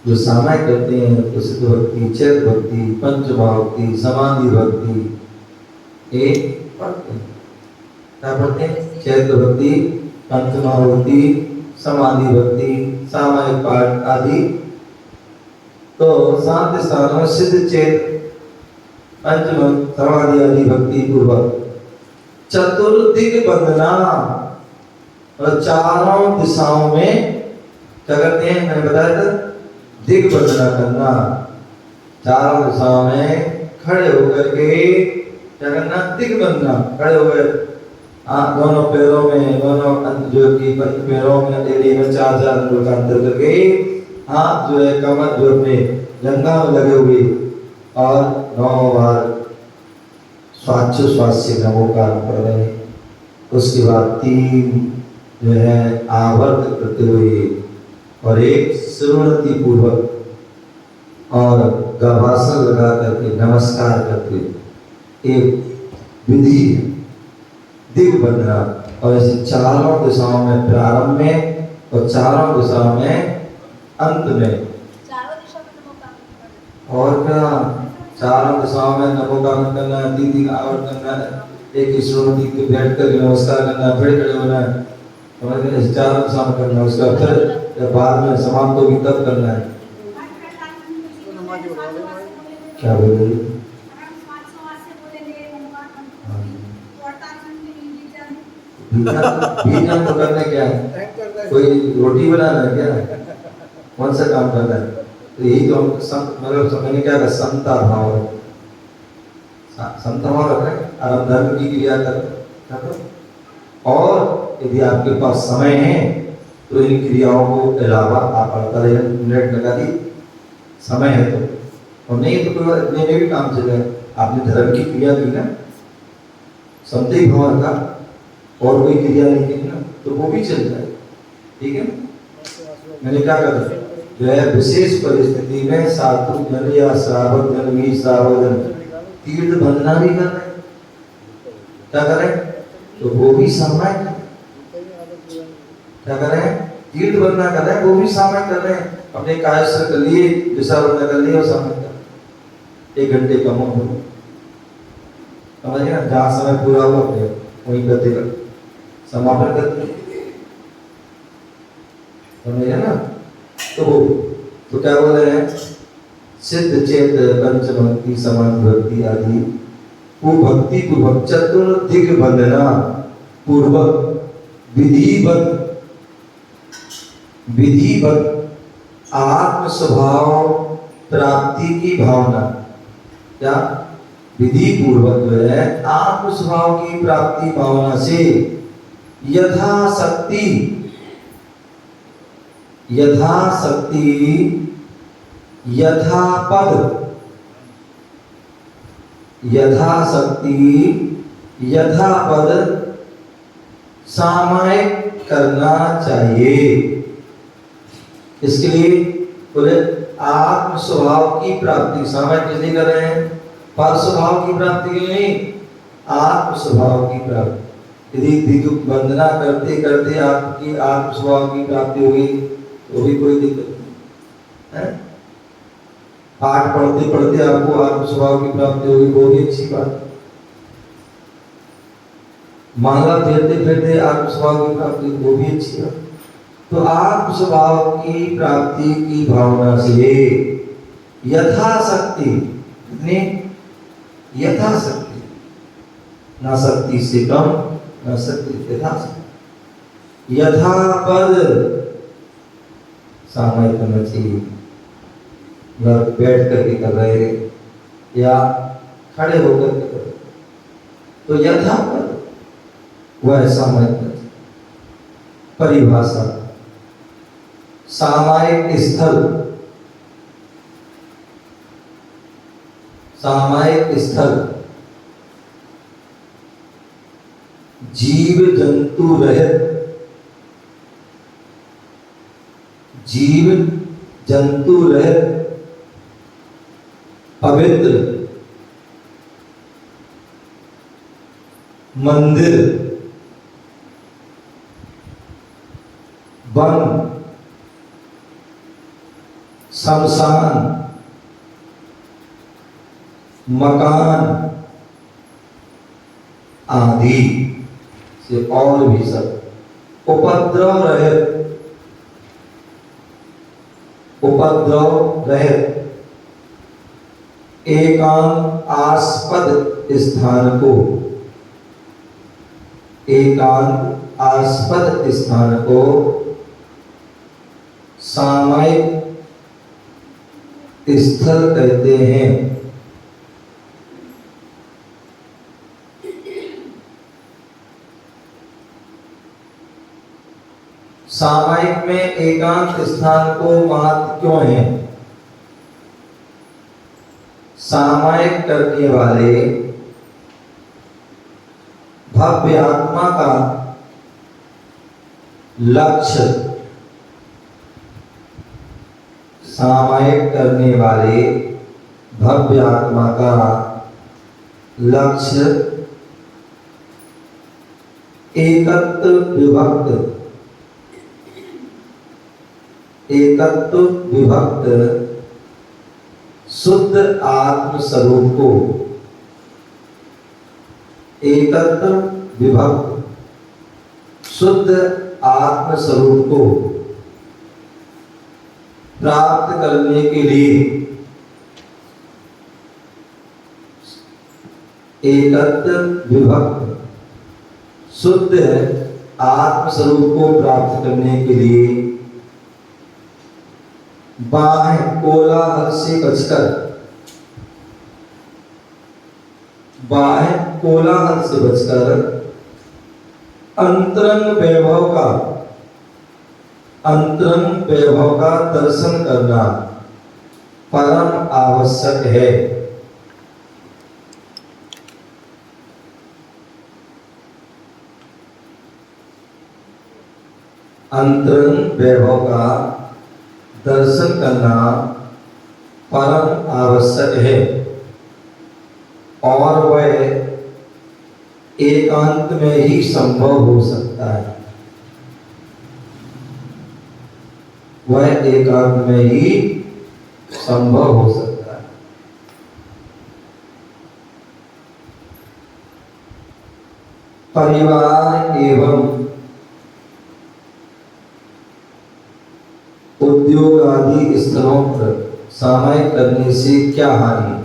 जो सामायिक करते हैं तो सिद्ध भक्ति, चेत भक्ति, पंचभावक्ति, समाधि भक्ति एक पढ़ते हैं। क्या पढ़ते हैं? चैत्र भक्ति, पंचमहाभक्ति, समाधि भक्ति, सामायिक पाठ आदि। तो शांति स्थान में सिद्ध चेत पंचम समाधि आदि भक्ति पूर्वक चतुर्दिग वंदना, और चारों दिशाओं में क्या करते हैं? मैंने बताया था दिग वंदना करना, चारों दिशाओं में खड़े होकर के क्या करना? दिग वंदना, खड़े होकर दोनों पैरों में, दोनों जो की पैरों में एड़ी में 4 अंगुल का अंतर करके हाथ जो है कमर जो अपने जंघा में लगे हुए और 9 बार श्वास से नमोकार पढ़ रहे हैं। उसके बाद 3 जो है आवर्त करते हुए और एक श्रीमती पूर्वक और गवासन लगा करके नमस्कार करके एक विधि है दिग वंदना। और ऐसे चारों दिशाओं में प्रारंभ में और चारों दिशाओं में अंत में, और क्या चारों दिशाओं में नमोगान करना, 3 आवर्त करना, एक ही श्रीमती को बैठ कर नमस्कार करना, फिर खड़े होना, समझ चारों दिशा में करना। उसका फिर बाद में समाप्त होगी तब करना है। क्या बोल रही? भीजन तो करना क्या है? कोई रोटी बनाना है क्या? कौन सा काम करना है? तो यही तो मतलब समझने क्या संता भाव है, संता भाव रख रहे हैं और हम धर्म की क्रिया कर। और यदि आपके पास समय है तो इन क्रियाओं को अलावा आप 48 मिनट लगा दी, समय है तो, और नहीं तो कोई इतने में भी काम चलेगा। आपने धर्म की क्रिया की ना, संत भाव रखा और कोई क्रिया नहीं की ना तो वो भी चल जाए, ठीक है। मैंने क्या कहा जो है विशेष परिस्थिति में सात्विक जन या श्रावक जन भी श्रावजन तीर्थ बंधना भी कर रहे हैं, क्या कर रहे हैं, तो वो भी सामायिक क्या कर रहे हैं, तीर्थ बंधना कर रहे हैं, वो भी सामायिक कर रहे हैं। अपने कायस्थ कर लिए, दिशा बंधना कर लिए और सामायिक कर रहे हैं। 1 घंटे कम हो समझ गए ना, जहाँ समय पूरा हुआ अपने वहीं करते कर समापन करते समझ गए ना। तो क्या बोल रहे हैं, सिद्ध चेत पंचभक्ति समान भक्ति आदि भक्ति पूर्वक चतुर्दिग बंधना पूर्वक विधिवत आत्म स्वभाव प्राप्ति की भावना, क्या विधि पूर्वक जो है आत्म स्वभाव की प्राप्ति भावना से यथाशक्ति यथापद सामायिक करना चाहिए। इसके लिए बोले आत्म स्वभाव की प्राप्ति सामायिक किसलिए कर रहे हैं, पर स्वभाव की प्राप्ति के लिए नहीं, आत्म स्वभाव की प्राप्ति। यदि दिग्ग वंदना करते करते आपकी आत्म स्वभाव की प्राप्ति होगी तो भी कोई दिक्कत नहीं है। पाठ पढ़ते पढ़ते आपको आत्म स्वभाव की प्राप्ति होगी, वो भी अच्छी बात है। माला फेरते फेरते आत्म स्वभाव की प्राप्ति, वो भी अच्छी बात। तो आत्म स्वभाव की प्राप्ति की भावना से यथाशक्ति, कितनी यथाशक्ति, ना शक्ति से कम ना शक्ति यथाशक्ति, यथापद सामायिक करना चाहिए। बैठ करके कर रहे या खड़े होकर के कर रहे, तो यथापद वह सामायिक परिभाषा। सामायिक स्थल जीव जंतु रहित पवित्र मंदिर, वन, शमशान, मकान आदि से और भी सब उपद्रव रहित एकांतास्पद स्थान को सामायिक स्थल कहते हैं। सामायिक में एकांत स्थान को महत्व क्यों है? सामायिक करने वाले भव्य आत्मा का लक्ष्य, सामायिक करने वाले भव्य आत्मा का लक्ष्य एकत्व विभक्त शुद्ध आत्म स्वरूप को, एकत्व विभक्त शुद्ध आत्म स्वरूप को प्राप्त करने के लिए एकत्व विभक्त शुद्ध आत्म स्वरूप को प्राप्त करने के लिए बाह्य कोलाहल से बचकर अंतरंग वैभव का दर्शन करना परम आवश्यक है। अंतरंग वैभव का दर्शन करना परम आवश्यक है और वह एकांत में ही संभव हो सकता है। वह एकांत में ही संभव हो सकता है। परिवार एवं उद्योग आदि स्थलों पर सामायिक करने से क्या हानि?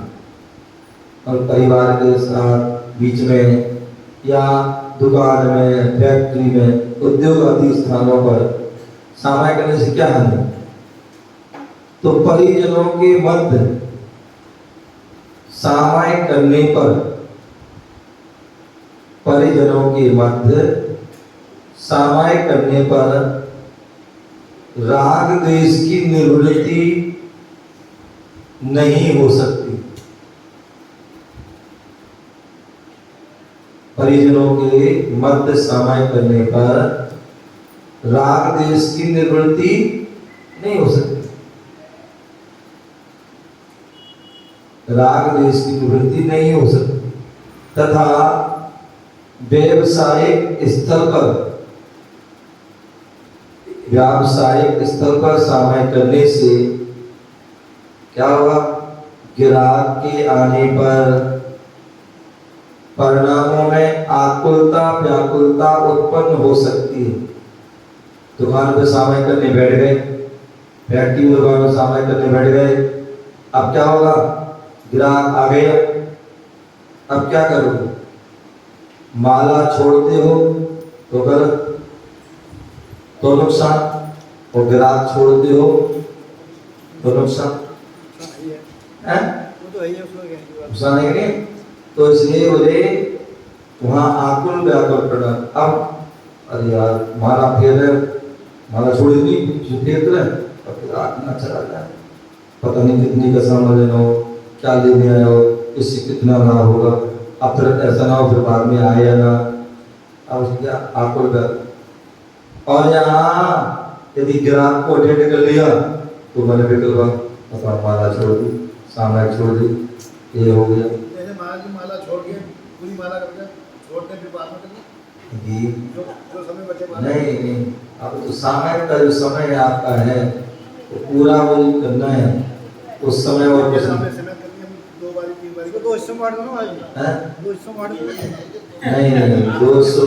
और परिवार के साथ बीच में या दुकान में, फैक्ट्री में, उद्योग आदि स्थानों पर सामायिक करने से क्या हानि? तो परिजनों के मध्य सामायिक करने पर, परिजनों के मध्य सामायिक करने पर राग द्वेष की निवृत्ति नहीं हो सकती। परिजनों के मध्य सामायिक करने पर राग द्वेष की निवृत्ति नहीं हो सकती। राग द्वेष की निवृत्ति नहीं हो सकती तथा व्यावसायिक स्तर पर सामायिक करने से क्या होगा? ग्राहक के आने पर परिणामों में आकुलता व्याकुलता उत्पन्न हो सकती है। दुकान पे सामायिक करने बैठ गए, फैक्ट्री दुकान में सामायिक करने बैठ गए, अब क्या होगा? ग्राहक आ गया, अब क्या करोगे? माला छोड़ते हो तो गलत, तो नुकसान, और ग्राहक छोड़ते हो तो नुकसान है, नुकसान है नहीं? तो इसलिए बोले वहां आकुल व्याकुल पड़ा। अब अरे यार माला फेर है, माला छोड़ दी, फेर रहे, अब ग्राहक ना चला जाए, पता नहीं कितनी का सामान लेना हो, क्या लेने आया हो, इससे कितना लाभ होगा, अब फिर ऐसा ना हो फिर बाद में आए या ना, अब क्या आकुल व्याकुल। और यहाँ यदि ग्राहक को अटेंड कर लिया तो मैंने विकल्प अपना माला छोड़ दी, सामने छोड़ दी, ये हो गया। जैसे महाराज की माला छोड़ के पूरी माला करके छोड़ते फिर बाद में करना जो समय बचे नहीं, अब तो सामने का जो समय आपका है वो पूरा वो करना है उस समय। और कुछ दो बारी तीन बारी को 2 हिस्सों में बांट दो ना भाई, 2 हिस्सों में बांट दो। नहीं 200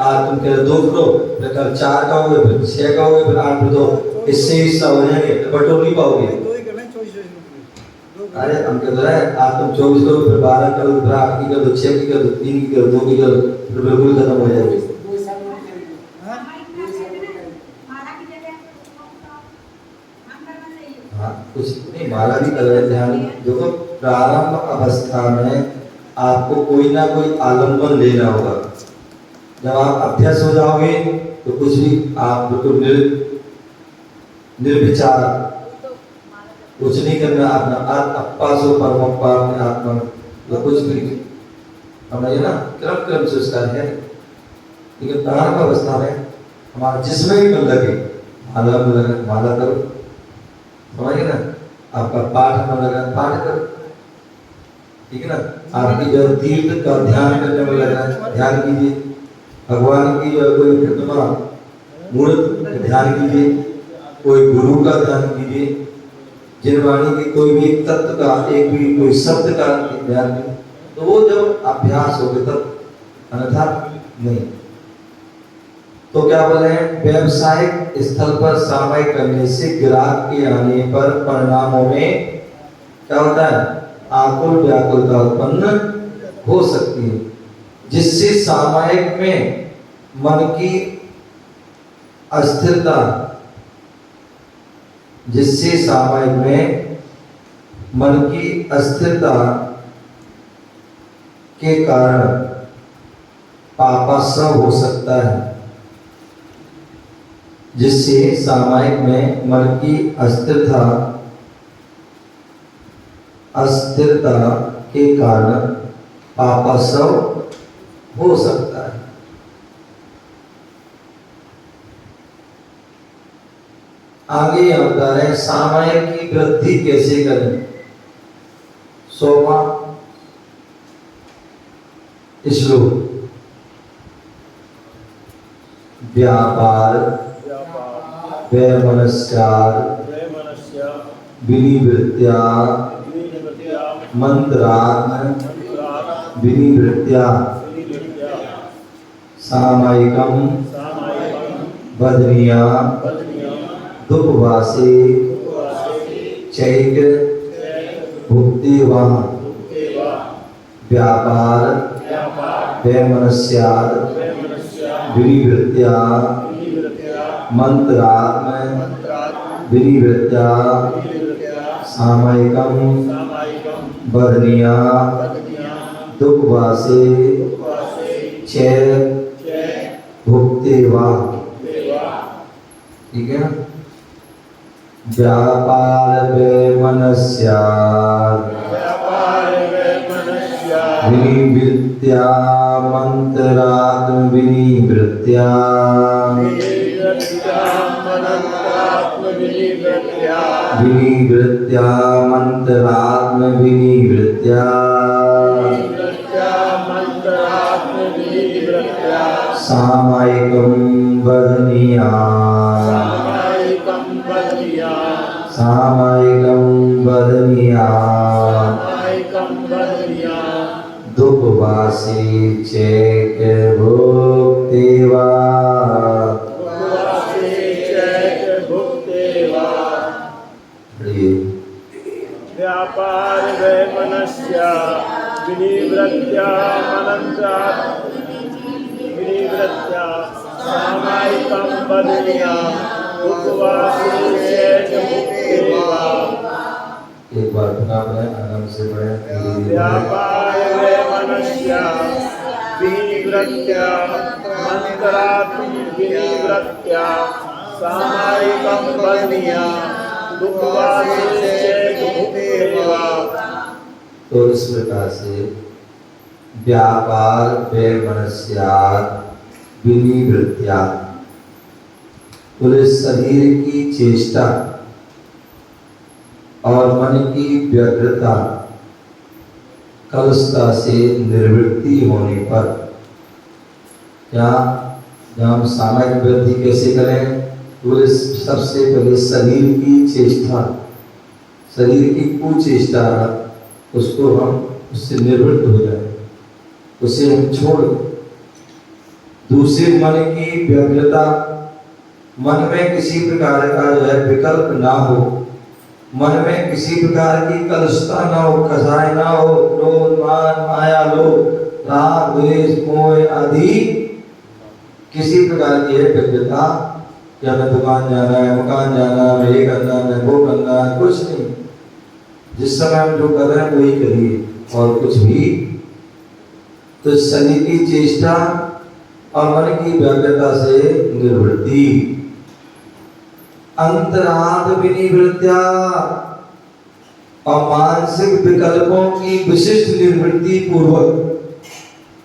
आज तुम कह 2 करो, फिर कल 4 का होगे, फिर 6 का होगे, फिर 8 में 2, इससे हिस्सा हो जाएंगे, बटोर नहीं पाओगे। अरे हम कह रहे हैं आज तुम 24 करो, फिर 12 करो, फिर 8 की कर दो, 6 की कर दो, 3 की कर दो, 2 की कर दो, फिर बिल्कुल खत्म हो जाएगी। हाँ कुछ नहीं, माला भी कर रहे ध्यान देखो। प्रारंभ अवस्था में आपको कोई ना कोई आलम्बन लेना होगा। जब आप अभ्यस्त हो जाओगे तो कुछ भी आप बिल्कुल निर्विचार, कुछ नहीं करना, अपना अप्पासो परमप्पा अपने आत्मा तो कुछ भी हमें ये ना क्रम से उसका है। लेकिन प्रारंभ अवस्था में हमारा जिसमें भी मन लगे माला में लगे, माला करो, समझिए ना। आपका पाठ में लगा, पाठ करो, ठीक है ना। आपकी जो तीर्थ का ध्यान करने में लगा, ध्यान कीजिए। भगवान की कोई प्रतिमा मूर्त ध्यान कीजिए, कोई गुरु का ध्यान कीजिए, जिनवाणी की कोई भी तत्व का एक भी कोई शब्द का ध्यान कीजिए। तो वो जब अभ्यास हो गया तब, अन्यथा नहीं। तो क्या बोले हैं? व्यवसायिक स्थल पर सामायिक करने से ग्राहक के आने पर परिणामों में क्या होता है? आकुल व्याकुलता उत्पन्न हो सकती है, जिससे सामायिक में मन की अस्थिरता, जिससे सामायिक में मन की अस्थिरता के कारण पापस्व हो सकता है, जिससे सामायिक में मन की अस्थिरता के कारण पापस्व हो सकता है। आगे हम बता रहे हैं सामायिक की वृद्धि कैसे करें। 100वां श्लोक। व्यापार वैमनस्यात् विनिवृत्त्या मंत्रात् विनिवृत्त्या सामायिकं वदनीया दुपवासे चैक भुक्तिवा व्यापार वैमनस्यात् विनिवृत्त्या मंत्रात् विनिवृत्त्या सामायिकं वदनीया दुपवासे चैक भुक्तिवा। ठीक है। व्यापार वैमनस्यात् विनिवृत्त्या मंत्रात् विनिवृत्त्या विनिवृत्त्या मंत्रात् विनिवृत्त्या सामायिकं वदनीया सामायिकं वदनीया दुपवासे चैक भुक्तिवा। व्यापार वैमनस्या विनिवृत्त्या मंत्रात् विनिवृत्त्या सामायिकं वदनीया दुपवासे चैक भुक्तिवा। एक बार पुनः पढ़ें, आराम से पढ़ें। व्यापार वैमनस्या विनिवृत्त्या मंत्रात् विनिवृत्त्या सामायिकं वदनीया दुपवासे चैक भुक्तिवा। तो इस प्रकार से व्यापार वैमनस्यात् विनिवृत्त्या पूरे शरीर की चेष्टा और मन की व्यग्रता कलुषता से निवृत्ति होने पर क्या जब हम सामायिक वृद्धि कैसे करें। पूरे सबसे पहले शरीर की चेष्टा, शरीर की कुचेष्टा उसको हम उससे निवृत्त हो जाए, उसे हम छोड़ दें। दूसरे मन की व्यग्रता, मन में किसी प्रकार का जो है विकल्प ना हो, मन में किसी प्रकार की कलुषता ना हो, कसाय ना हो, क्रोध मान माया लोभ राग द्वेष मोह आदि किसी प्रकार की है व्यग्रता। क्या मैं दुकान जाना है, मकान जाना है, ये करना है, वो करना है, कुछ नहीं। जिस समय हम जो कर रहे हैं वही करिए और कुछ भी। तो शरीर की चेष्टा और मन की व्यग्रता से निवृत्ति। अंतरात् विनिवृत्त्या और मानसिक विकल्पों की विशिष्ट निवृत्ति पूर्वक।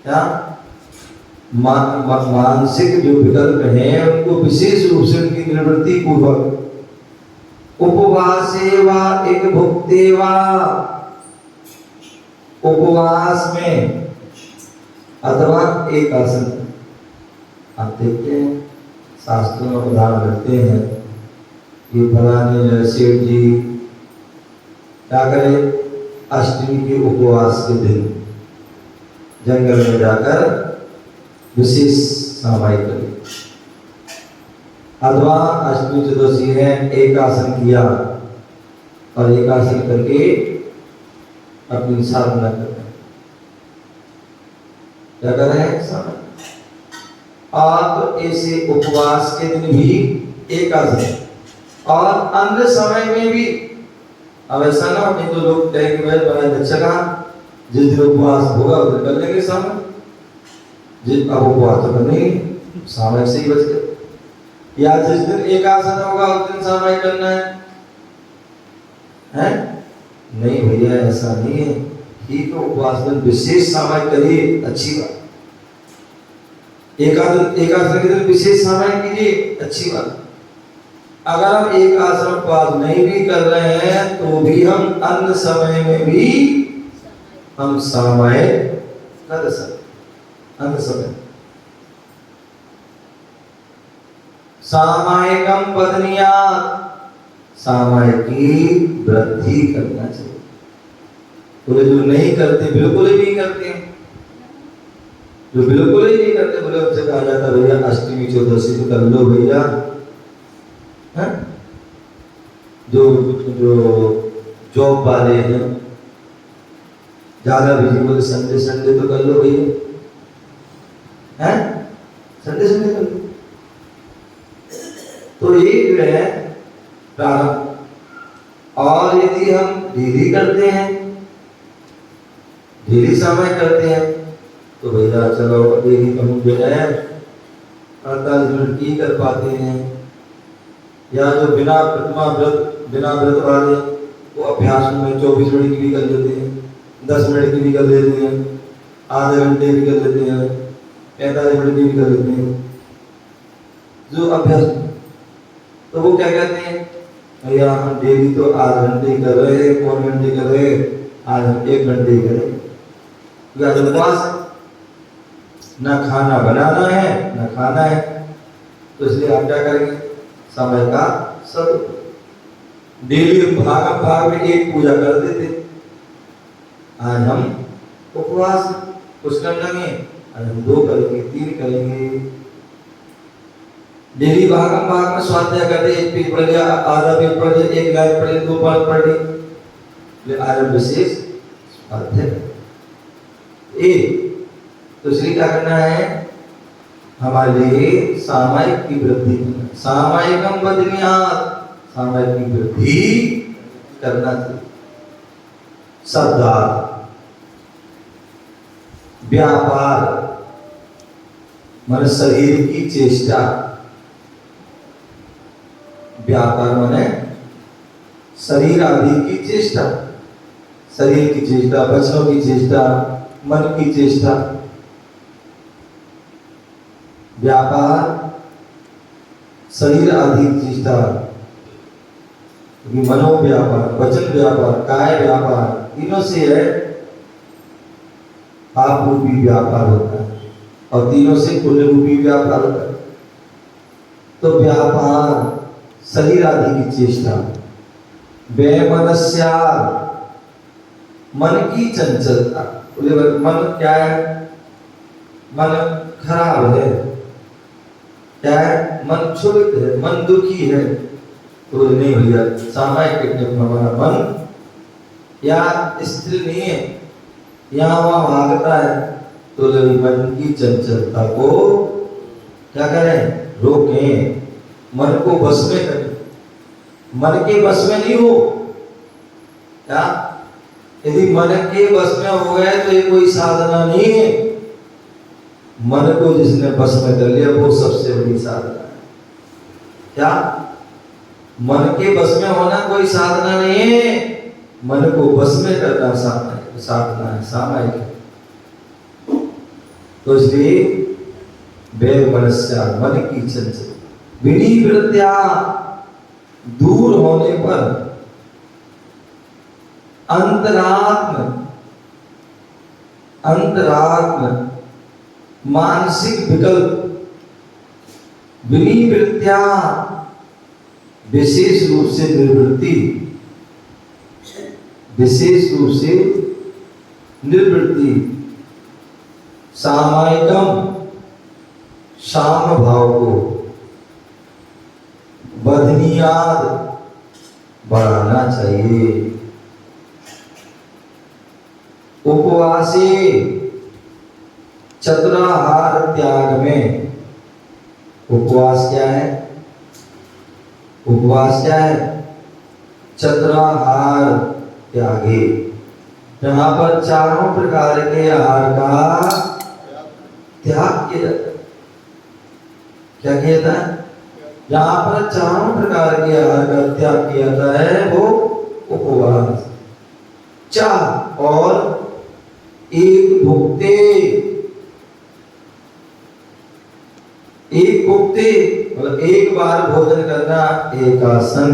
क्या मानसिक जो विकल्प हैं उनको विशेष रूप से उनकी निवृत्ति पूर्वक। उपवासेवा एक भुक्तेवा, उपवास में अथवा एक आसन। आप देखते हैं शास्त्रों में उदाहरण रखते हैं कि फलाने सेठ जी क्या करे, अष्टमी के उपवास के दिन जंगल में जाकर विशेष सामायिक करे, अथवा अष्टमी चतुर्दशी है एक आसन किया और एक आसन करके अपनी साधना कर रहे हैं। क्या कर रहे हैं? साधना। आप ऐसे उपवास के दिन भी एक आसन और अन्य समय में भी। अब ऐसा ना हो, नहीं तो लोग कहेंगे भाई बड़ा अच्छा कहा, जिस दिन उपवास होगा उस दिन कर लेंगे सामने, जिस अब उपवास तो करने सामयिक से ही बच गए। या जिस दिन एक आसन होगा उस दिन सामयिक करना है? नहीं भैया, ऐसा नहीं है। ठीक है, उपवास दिन विशेष सामयिक करिए, अच्छी बात। एक आसन के दिन विशेष सामयिक कीजिए, अच्छी बात। अगर हम एक आश्रम पास नहीं भी कर रहे हैं तो भी हम अन्य समय में भी हम सामायिक कर सकते। अन्य समय सामायिकम पत्निया, सामायिक की वृद्धि करना चाहिए। बोले जो नहीं करते, बिल्कुल ही नहीं करते हैं, जो बिल्कुल ही नहीं करते, बोले उनसे कहा जाता भैया अष्टमी चौदशी तो कर लो भैया। जो जो जॉब वाले हैं ज्यादा बिजी, बोले संडे संडे तो कर लो भैया, हैं संडे संडे कर लो। तो एक जो है प्रारंभ, और यदि हम डेली करते हैं, डेली समय करते हैं, तो भैया चलो डेली तो हम जो है 48 मिनट की कर पाते हैं। या जो बिना व्रत वाले वो अभ्यास में 24 मिनट की भी कर लेते हैं, 10 मिनट की भी कर लेते हैं, आधे घंटे भी कर लेते हैं, 45 मिनट की भी कर लेते हैं जो अभ्यास। तो वो क्या कहते हैं भैया हम डेली तो आधे घंटे कर रहे हैं, पौने घंटे कर रहे हैं, आज हम 1 घंटे ही करेंगे। या जो उपवास ना खाना बनाना है ना खाना है, तो इसलिए आप क्या करेंगे समय का सदुपयोग। डेली भाग में एक पूजा कर देते, आज हम उपवास कुछ कर लेंगे, आज हम 2 करेंगे, 3 करेंगे। डेली भाग में स्वाध्याय करते, एक पेज पढ़ लिया, आधा पेज पढ़ लिया, 1 लाइन पढ़ ली, 2 पाठ पढ़ ली, आज हम विशेष स्वाध्याय। तो इसलिए क्या करना है हमारे लिए सामायिक की वृद्धि करना, सामायिकम बदनियात, सामायिक की वृद्धि करना चाहिए। शब्दार्थ व्यापार माने शरीर की चेष्टा, व्यापार माने शरीर आदि की चेष्टा, शरीर की चेष्टा, वचनों की चेष्टा, मन की चेष्टा। व्यापार शरीर आदि की चेष्टा, मनोव्यापार, वचन व्यापार, काय व्यापार, तीनों से है पाप रूपी व्यापार होता है और तीनों से पुण्य रूपी व्यापार होता है। तो व्यापार शरीर आदि की चेष्टा, वैमनस्या मन की चंचलता। मन क्या है, मन खराब है, क्या है, मन क्षुब्ध है, मन दुखी है, तो नहीं भैया सामायिक हमारा मन या स्थिर नहीं है, यहाँ वहाँ भागता है, तो मन की चंचलता को क्या करें, रोकें, मन को बस में करें। मन के बस में नहीं हो, क्या यदि मन के बस में हो गए तो ये कोई साधना नहीं है। मन को जिसने बस में कर लिया वो सबसे बड़ी साधना है। क्या मन के बस में होना कोई साधना नहीं है, मन को बस में करना साधना है, सामायिक है। तो इसलिए वैमनस्या मन की चंचल, विनिवृत्त्या दूर होने पर, अंतरात्म मानसिक विकल्प, विनिवृत्त्या विशेष रूप से निर्वृत्ति, विशेष रूप से निर्वृत्ति, सामायिकम शाम भाव को बदनियाद बढ़ाना चाहिए। उपवासे चतुराहार त्याग में, उपवास क्या है, उपवास क्या है, चतुराहार त्यागे, जहां पर चारों प्रकार के आहार का त्याग किया जाता है। क्या किया जाता है, जहां पर चारों प्रकार के आहार का त्याग किया जाता है वो उपवास। चाह और एक भुक्ते मतलब एक बार भोजन करना एक आसन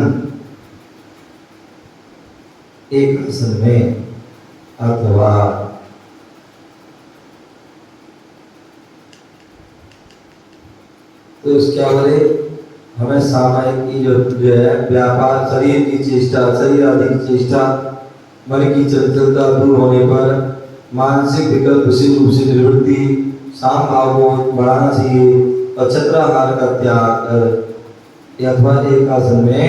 में, अथवा तो क्या बोले, हमें सामायिक की जो है व्यापार, शरीर की चेष्टा, शरीर आदि की चेष्टा, मन की चंचलता दूर होने पर मानसिक विकल्प विशेष रूप से निवृत्ति, साम भाव को बढ़ाना चाहिए और छत्राहार का त्याग कर अथवा एक आसन में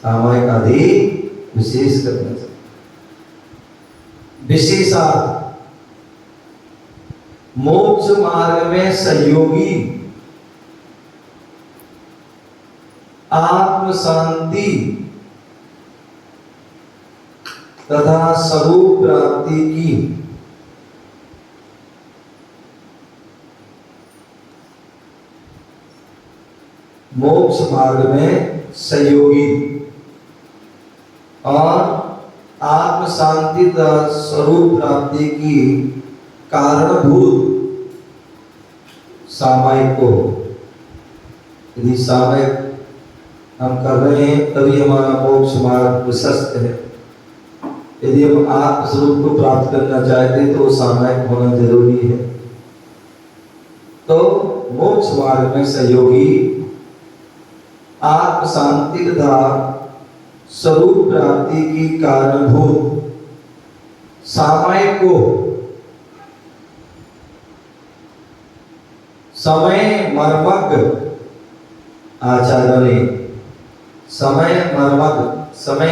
सामायिक आदि विशेष करना चाहिए। विशेषार्थ मोक्ष मार्ग में सहयोगी आत्म शांति तथा स्वरूप प्राप्ति की मोक्ष मार्ग में सहयोगी और आत्म शांति तथा स्वरूप प्राप्ति की कारणभूत सामायिक को, यदि सामायिक हम कर रहे हैं तभी हमारा मोक्ष मार्ग प्रशस्त है। यदि हम आत्म स्वरूप को प्राप्त करना चाहते हैं तो सामायिक होना जरूरी है। तो मोक्ष मार्ग में सहयोगी आत्म शांति तथा स्वरूप प्राप्ति की कारणभूत सामायिक को समय मर्मज्ञ आचार्यों ने, समय मर्मज्ञ, समय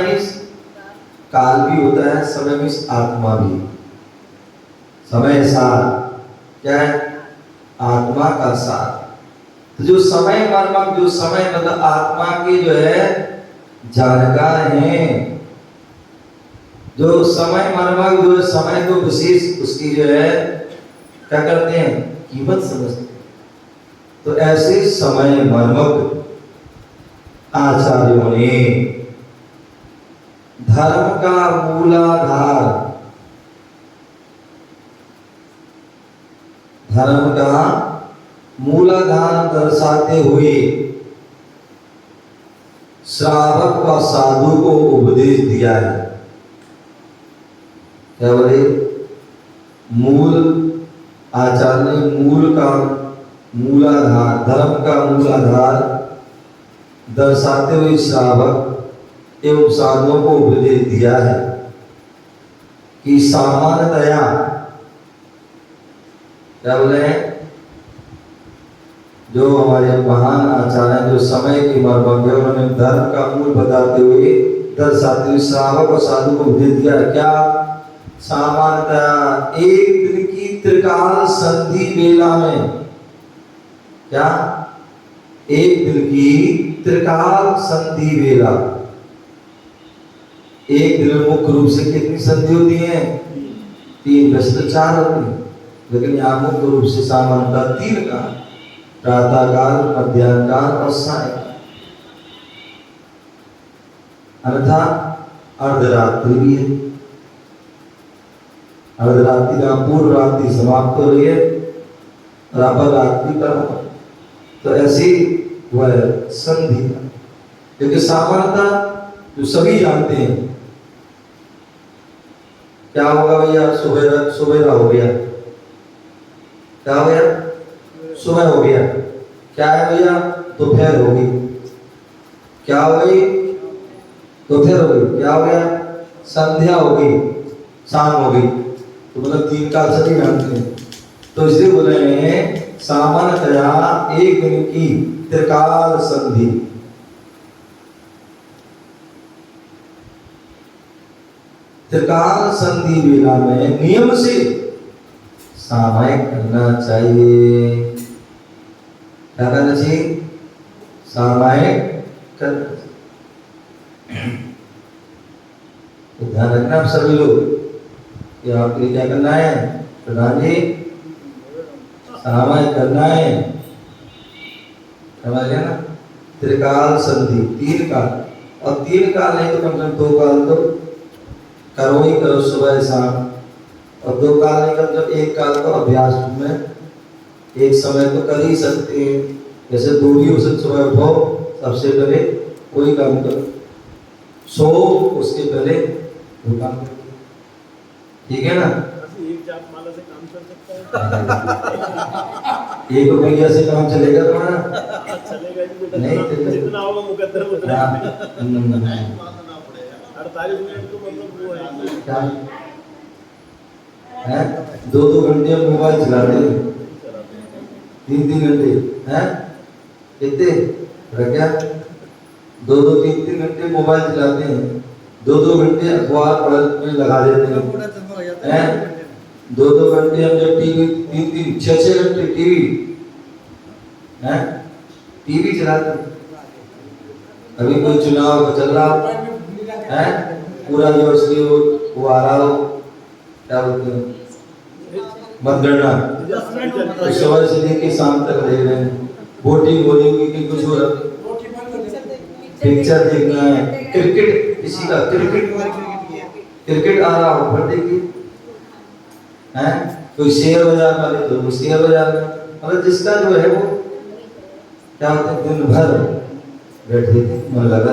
मीन्स काल भी होता है, समय मीन्स आत्मा भी। समय सार क्या है? आत्मा का सार। तो जो समय मर्मज्ञ, जो समय मतलब आत्मा के जो है जानकार हैं, जो समय मर्मज्ञ, जो समय को विशेष उसकी जो है क्या करते हैं, कीमत समझते हैं। तो ऐसे समय मर्मज्ञ आचार्यों ने धर्म का मूलाधार, धर्म का मूलाधार दर्शाते हुए श्रावक व साधु को उपदेश दिया है। क्या बोले? मूल आचार्य ने मूल का मूलाधार, धर्म का मूलाधार दर्शाते हुए श्रावक एवं साधुओं को उपदेश दिया है कि सामान्यतया क्या बोले हैं, जो हमारे महान आचार्य जो समय के मर्मज्ञ, उन्होंने धर्म का मूल बताते हुए दर्शाते हुए श्रावक और साधु को उपदेश दिया। क्या? सामान्यतया एक दिन की त्रिकाल संधि वेला में, क्या? एक दिन की त्रिकाल संधि वेला, एक दिन में मुख्य रूप से कितनी संधि होती है? 3, वैसे तो 4 होती है, लेकिन यहाँ मुख्य रूप से सामान्यतः 3 का, प्रातः काल, मध्याह्न काल और सायंकाल, अन्यथा अर्धरात्रि भी है। अर्धरात्रि का पूर्व रात्रि समाप्त हो रही है और अपर रात्रि का, तो ऐसी वह संधि, क्योंकि सामान्यतः जो सभी जानते हैं क्या होगा भैया, सुबह हो गया, क्या हो गया? सुबह हो गया। क्या है भैया? दोपहर हो गई। क्या हो गई? दोपहर हो गई। क्या हो गया? संध्या हो गई, शाम हो गई। तो मतलब 3 काल सभी जानते हैं। तो इसलिए बोल रहे हैं सामान्यतया एक दिन की त्रिकाल संधि, त्रिकाल संधि वेला में नियम से सामायिक करना चाहिए। क्या करना चाहिए? सामायिक करना चाहिए। तो ध्यान रखना आप सभी लोग कि आपके लिए क्या करना है प्रधान जी, सामायिक करना है, समझ गया ना? त्रिकाल संधि 3 काल, और 3 काल नहीं तो कम से कम 2 काल तो करो ही करो, सुबह शाम, और 2 काल नहीं कर तो 1 काल को अभ्यास में एक समय तो कर ही सकते हैं। जैसे दूरी उसे सुबह उठो, सबसे पहले कोई काम करो, सो उसके पहले वो काम करो, ठीक है ना। एक जाप माला से काम चल सकता है। 1 रुपया से काम चलेगा तुम्हारा? चलेगा ही बेटा, नहीं चलेगा। जितना होगा मुकद्दर उतना। हाँ, 48 मिनट तो मतलब वो है क्या है, 2-2 घंटे मोबाइल चलाते हैं, 3-3 घंटे हैं, कितने क्या 2-2 3-3 घंटे मोबाइल चलाते हैं, 2-2 घंटे अखबार पढ़ने में लगा देते हैं, 2-2 घंटे हम जब टीवी 3-3 6-6 घंटे टीवी हैं, टीवी चलाते हैं। अभी कोई चुनाव का चल रहा है, पूरा जो असली वो आ रहा हो, क्या बोलते हैं, मतगणना, तो सुबह से लेके शाम तक रह रहे हैं, वोटिंग हो रही होगी कि कुछ हो रहा है, पिक्चर देखना है, क्रिकेट किसी का क्रिकेट आ रहा हो फिर देखिए हैं, कोई शेयर बाजार वाले तो शेयर बाजार में, मतलब जिसका जो है वो क्या होता है दिन भर बैठे थे मन लगा।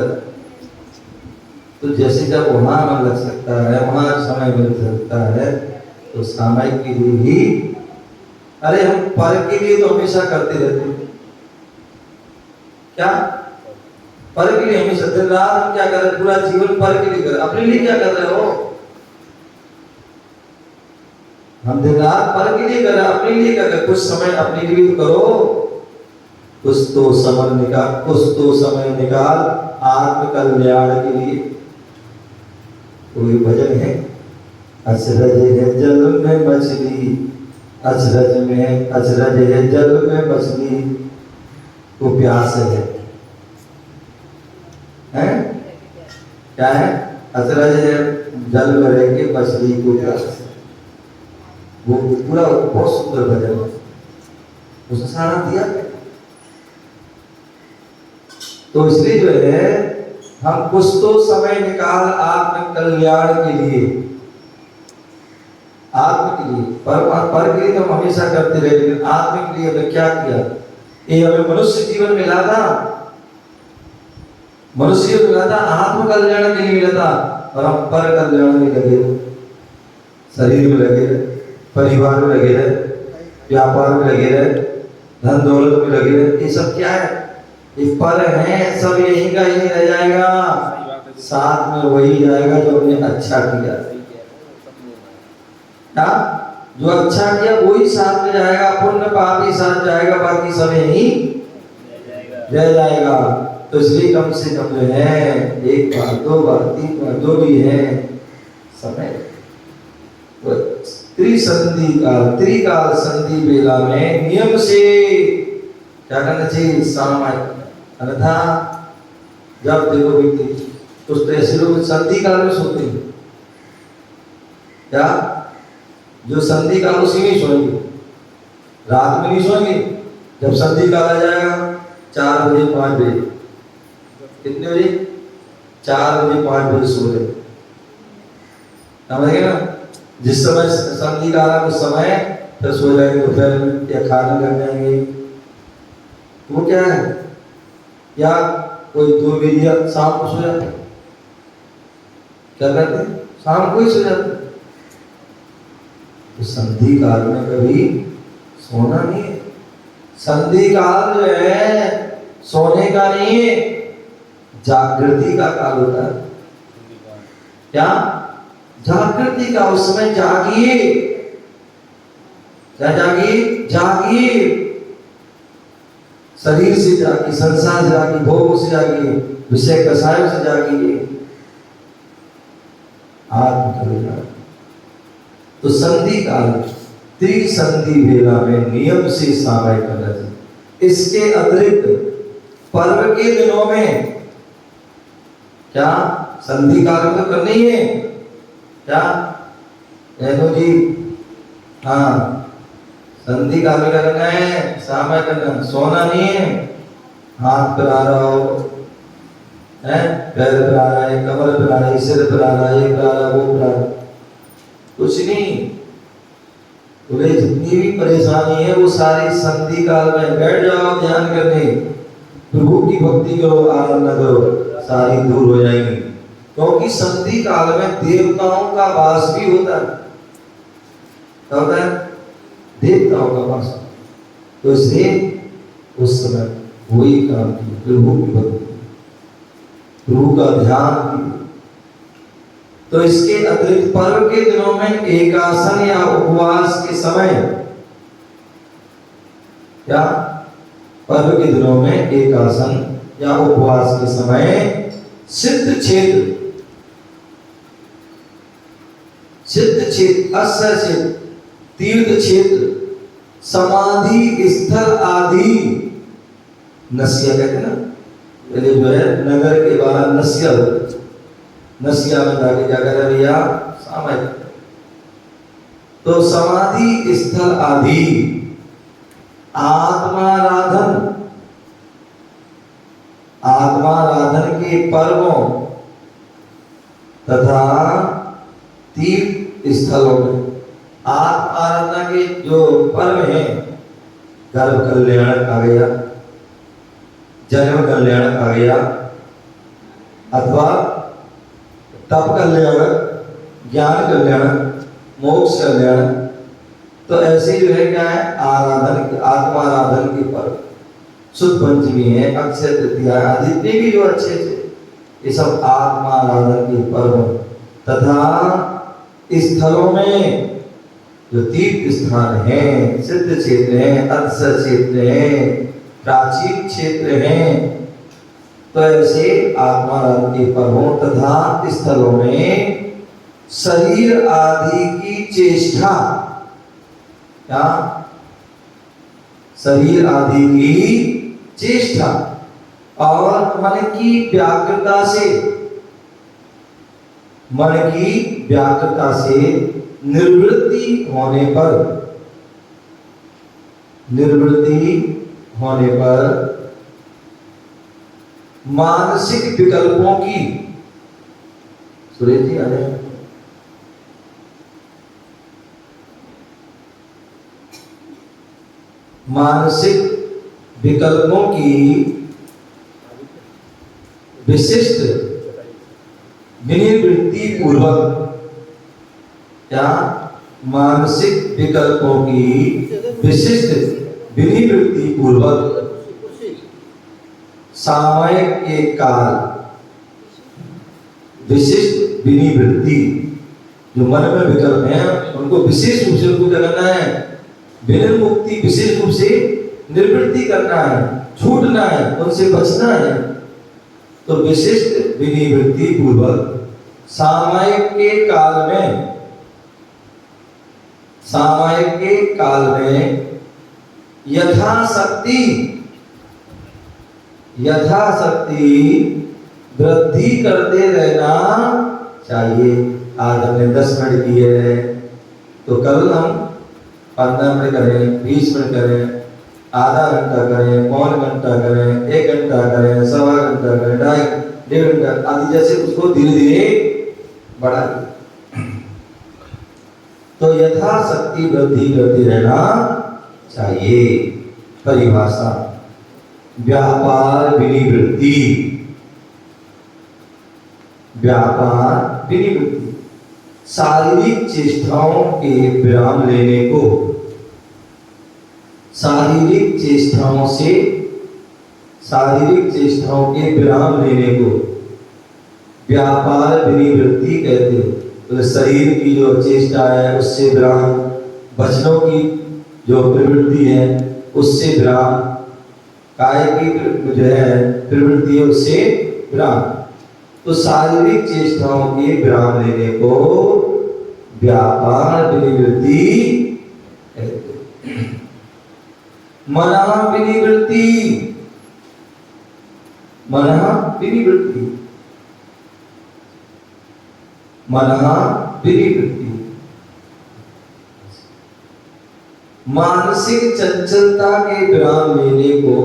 तो जैसे जब वहाँ मन लग सकता है, वहाँ समय मिल सकता है, तो सामायिक के लिए भी, अरे हम पर के लिए तो हमेशा करते रहते हैं, क्या पर के लिए हमेशा दिन रात हम क्या कर रहे, पूरा जीवन पर के लिए कर, अपने लिए क्या कर रहे हो, हम दिन रात पर के लिए कर रहे, अपने लिए क्या कर, कुछ समय अपने लिए भी करो, कुछ तो समय निकाल आत्म कल्याण के लिए। कोई भजन है, अचरज है जल में मछली, अचरज है जल में मछली, वो प्यास है क्या है, अचरज है जल में रह के मछली को प्यास है। वो पूरा बहुत सुंदर भजन है, उसने सारा दिया। तो इसलिए जो है हम कुछ तो समय निकाल आत्म कल्याण के लिए, आत्म के लिए, पर के लिए तो हम हमेशा करते रहे, लेकिन आत्म के लिए हमें क्या किया, ये हमें मनुष्य जीवन मिला था, मनुष्य मिला था, आत्म कल्याण के लिए मिला था, और हम पर कल्याण में लगे, शरीर में लगे रहे, परिवार में लगे रहे, व्यापार में लगे रहे, धन दौलत में लगे रहे, ये सब क्या है, ये पर है, सब यही का यही रह जाएगा, साथ में वही जाएगा जो हमने अच्छा किया, क्या जो अच्छा किया वही साथ में जाएगा, पुण्य पाप ही साथ जाएगा, बाकी सब यही रह जाएगा। तो इसलिए कम से कम जो है 1 बार 2 बार 3 बार जो भी है समय त्रिकाल संधि बेला में नियम से क्या करना चाहिए, सामायिक, अन्यथा जब देखो व्यक्ति कुछ तो ऐसे लोग संधि काल में सोते हैं, क्या जो संधि काल उसी में सोएंगे, रात में नहीं सोएंगे, जब संधि काल आ जाएगा 4 बजे 5 बजे, कितने बजे 4 बजे 5 बजे सो रहे, समझ गए ना, जिस समय संधि काल उस समय फिर सो जाएंगे, दोपहर में या खाने लग जाएंगे, वो क्या है, या कोई 2 बजे शाम को सो जाते, क्या करते हैं, शाम को ही सो जाते। तो संधि काल में कभी सोना नहीं है, संधि काल जो है सोने का नहीं है, जागृति का काल होता है, क्या जागृति का, उस समय जागिए, क्या जागिए, शरीर से जागिए, संसार से जागिए, भोग से जागिए, विषय कसायों से जागिए, आत्म कल्याण। तो संधि काल त्रिसंधि वेला में नियम से सामायिक करना चाहिए। इसके अतिरिक्त पर्व के दिनों में क्या संधि काल में करनी है, क्या जी, हाँ संधि काल में करना है, सामायिक करना, सोना नहीं है, हाथ पर आ रहा हो, पैर पर आ रहा है, कमर पर आ रहा है, सिर पर आ रहा है, ये पर आ रहा है, वो पर आ रहा है, कुछ नहीं, बोले जितनी भी परेशानी है वो सारी संधि काल में बैठ जाओ ध्यान करने, प्रभु की भक्ति करो, आराधना करो, सारी दूर हो जाएंगी। क्योंकि संधि काल में देवताओं का वास भी होता है। क्या होता है? देवताओं का वास। तो इसलिए उस समय वही काम किया, प्रभु की भक्ति, प्रभु का ध्यान किया। तो इसके अतिरिक्त पर्व के दिनों में एकासन या उपवास के समय, क्या पर्व के दिनों में एकासन या उपवास के समय सिद्ध क्षेत्र, अस्त्र क्षेत्र, तीर्थ क्षेत्र, समाधि स्थल आदि, नस्या कहते हैं ना, पहले जो है नगर के बाहर नस्या होता है, नस्या में जाके क्या कर रहे भैया? सामायिक। तो समाधि स्थल आदि, आत्माराधन, आत्माराधन के पर्वों तथा तीर्थ स्थलों में, आत्माराधना के जो पर्व हैं, गर्भ कल्याण आ गया, जन्म कल्याण आ गया, अथवा तप कल्याण, ज्ञान कल्याण, मोक्ष कल्याण, तो ऐसे जो है क्या है? आराधन, आत्माराधन के पर्व, शुद्ध पंचमी है, अक्षय तृतीया आदि जितने भी जो अच्छे थे, ये सब आत्माराधन के पर्व। तथा स्थलों में जो तीर्थ स्थान है, सिद्ध क्षेत्र है, अक्षय क्षेत्र है, प्राचीन क्षेत्र हैं, तो ऐसे आत्माराधन के पर्वों तथा स्थलों में शरीर आदि की चेष्टा, क्या? शरीर आदि की चेष्टा और मन की व्याकुलता से, मन की व्याकुलता से निर्वृत्ति होने पर, निर्वृत्ति होने पर मानसिक विकल्पों की, सुरेश जी आ जाए, मानसिक विकल्पों की विशिष्ट विनिवृत्ति पूर्वक, क्या? मानसिक विकल्पों की विशिष्ट विनिवृत्ति पूर्वक सामयिक के काल, विशिष्ट विनिवृत्ति, जो मन में विकल्प हैं उनको विशेष रूप से उनको क्या करना है? विनिर्मुक्ति, विशेष रूप से निवृत्ति करना है, छूटना है, उनसे बचना है। तो विशिष्ट विनिवृत्ति पूर्वक सामयिक के काल में, सामयिक के काल में यथाशक्ति, यथाशक्ति वृद्धि करते रहना चाहिए। आज हमने 10 मिनट किए हैं, तो कल हम 15 मिनट करें, 20 मिनट करें, आधा घंटा करें, पौन घंटा करें, 1 घंटा करें, सवा घंटा करें, 1.5 घंटा आदि, जैसे उसको धीरे धीरे बढ़ाइए। तो यथाशक्ति वृद्धि करते रहना चाहिए। परिभाषा: व्यापार विनिवृत्ति, व्यापार विनिवृत्ति शारीरिक चेष्टाओं के विराम लेने को, शारीरिक चेष्टाओं से, शारीरिक चेष्टाओं के विराम लेने को व्यापार विनिवृत्ति कहते हैं। तो शरीर की जो चेष्टा है उससे विराम, वचनों की जो प्रवृत्ति है उससे विराम, काय की जो है प्रवृत्ति है उससे विराम। तो शारीरिक चेष्टाओं के विराम लेने को व्यापार विनिवृत्ति कहते हैं। मनः विनिवृत्ति, मनः विनिवृत्ति, मनः विनिवृत्ति मानसिक चंचलता के विराम लेने को,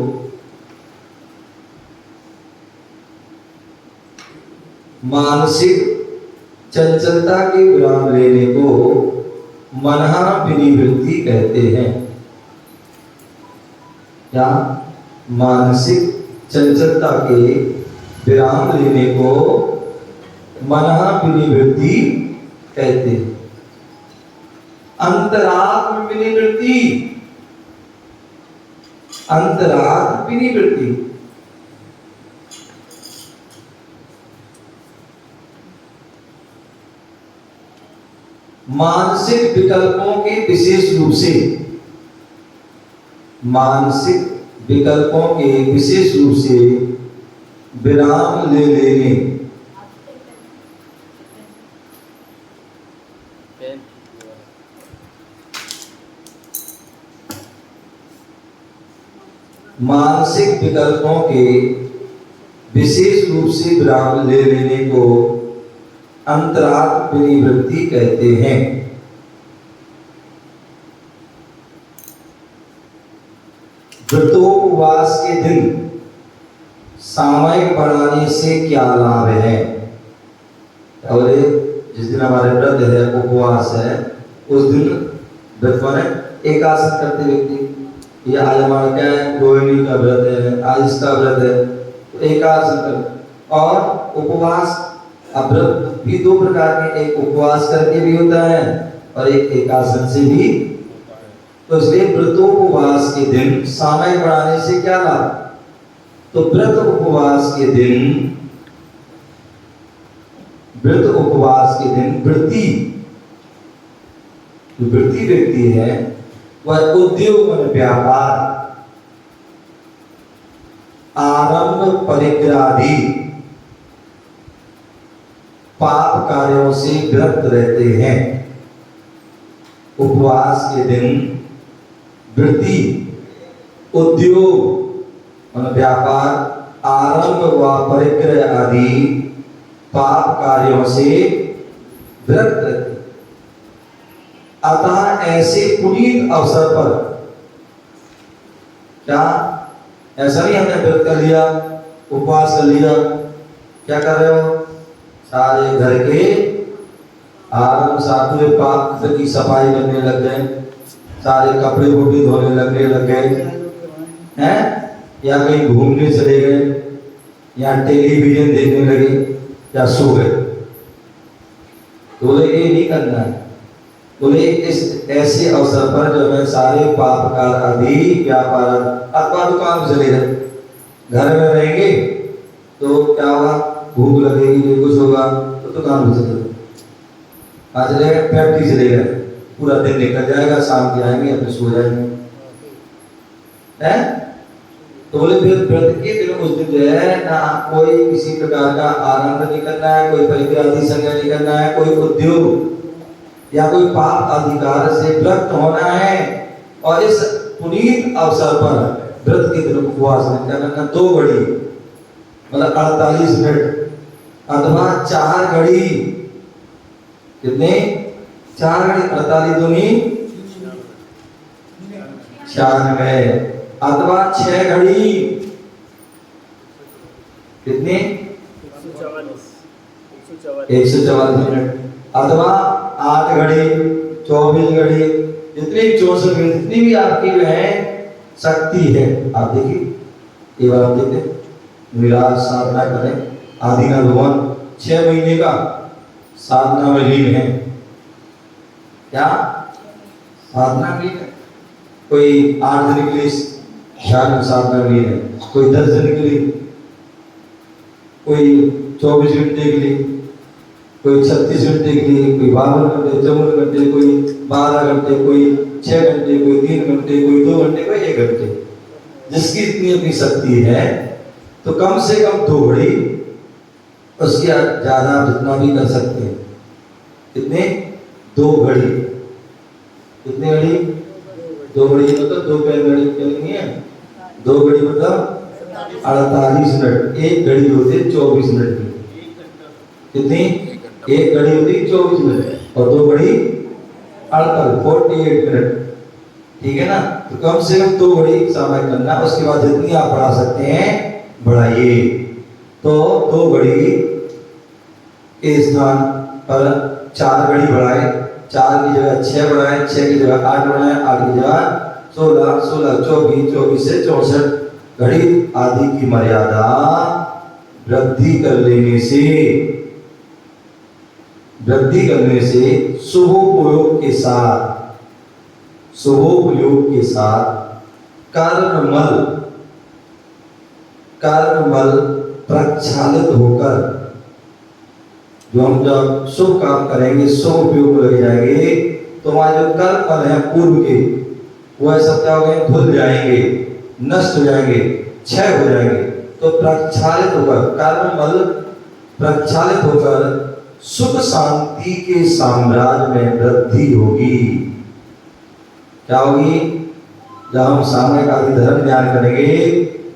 मानसिक चंचलता के विराम लेने को मनहा विनिवृत्ति कहते हैं। क्या? मानसिक चंचलता के विराम लेने को मनहा विनिवृत्ति कहते हैं। अंतरात्म विनिवृत्ति, अंतरात्म विनिवृत्ति। मानसिक विकल्पों के विशेष रूप से, मानसिक विकल्पों के विशेष रूप से विराम ले लेने, मानसिक विकल्पों के विशेष रूप से विराम ले लेने को अंतरात्म विनिवृत्ति कहते हैं। व्रतोपवास के दिन सामयिक बढ़ाने से क्या लाभ है? और जिस दिन हमारे व्रत है, उपवास है, उस दिन व्रत माने एक आसन करते व्यक्ति, या आज हमारा क्या है, रोहिणी का व्रत है, आज इसका व्रत है, तो एक आसन कर। और उपवास, अब व्रत भी दो प्रकार के, एक उपवास करके भी होता है और एक एकासन से भी। तो इसलिए व्रतोपवास के दिन सामयिक बढ़ाने से क्या लाभ? तो व्रत उपवास के दिन, व्रत उपवास के दिन व्रती, जो व्रती व्यक्ति है वह उद्योग और व्यापार, आरंभ परिग्रहादि पाप कार्यों से विरक्त रहते हैं। उपवास के दिन वृत्ति, उद्योग और व्यापार, आरंभ व परिग्रह आदि पाप कार्यों से विरक्त रहते। अतः ऐसे पुनीत अवसर पर, क्या ऐसा नहीं हमने व्रत कर लिया, उपवास कर लिया, क्या कर रहे हो? सारे घर के आरंभ पूरे पाप की सफाई करने लग गए, सारे कपड़े वोपड़े धोने लग गए हैं, या कहीं घूमने चले गए, या टेलीविजन देखने लगे, या सो गए। तो बोले ये नहीं करना है। बोले इस ऐसे अवसर पर जो हमें सारे पाप कार आदि व्यापार अथवा दुकान चले गए, घर में रहेंगे तो क्या होगा? भूख लगेगी, कुछ होगा तो दुकान में चले गए, आज चले गए फैक्ट्री चले गए, पूरा दिन निकल जाएगा, शाम के आएंगे अपने सो जाएंगे, हैं? तो बोले फिर व्रत के दिन उस दिन जो है ना कोई किसी प्रकार का आनंद नहीं करना है, कोई परिग्रह संग्रह नहीं करना है, कोई उद्योग या कोई पाप अधिकार से विरक्त होना है। और इस पुनीत अवसर पर व्रत के दिन उपवास में क्या करना? 2 घड़ी मतलब 48 मिनट अथवा 4 घड़ी, कितने? 4 घड़ी, 48 दूनी 96, अथवा 6 घड़ी, कितने? 144 मिनट, अथवा 8 घड़ी, 24 घड़ी, जितनी 64 घड़ी, जितनी भी आपकी जो है शक्ति है। आप देखिए, ये बार आप देखते विराज साधना करें, आदिना भवन 6 महीने का साधना में लीन है। क्या साधना में लीन है? कोई 8 दिन के लिए ध्यान साधना में लीन है, कोई 10 दिन के लिए, कोई 24 घंटे के लिए, कोई 36 घंटे के लिए, कोई 52 घंटे, 54 घंटे, कोई 12 घंटे, कोई 6 घंटे, कोई 3 घंटे, कोई 2 घंटे, कोई 1 घंटे, जिसकी इतनी अपनी शक्ति है। तो कम से कम 2 घड़ी, उसके ज्यादा जितना भी कर सकते हैं। कितने? 2 घड़ी। कितने घड़ी? 2 घड़ी मतलब 2 पैर घड़ी नहीं है, 2 घड़ी मतलब 48 मिनट। 1 घड़ी होती है 24 मिनट की। कितनी? 1 घड़ी होती है 24 मिनट और 2 घड़ी 48 मिनट, ठीक है ना? तो कम से कम 2 घड़ी समय करना। उसके बाद जितनी आप बढ़ा सकते हैं बढ़ाइए। तो 2 घड़ी के स्थान पर 4 घड़ी बढ़ाए 4 की जगह 6 बढ़ाएं, 6 की जगह 8 बढ़ाएं, 8 की जगह 16, 16, 24, 24 से 64 घड़ी आदि की मर्यादा वृद्धि करने से शुभोपयोग के साथ कर्ममल प्रक्षालित होकर, जो हम जब शुभ काम करेंगे, शुभ उपयोग लग जाएंगे, तो हमारे जो कर्मफल है पूर्व के, वो ऐसा क्या हो गए, धुल जाएंगे, नष्ट हो जाएंगे, क्षय हो जाएंगे। तो प्रक्षालित होकर, कर्ममल प्रक्षालित होकर सुख शांति के साम्राज्य में वृद्धि होगी। क्या होगी? जब हम सामयिक आदि धर्म ध्यान करेंगे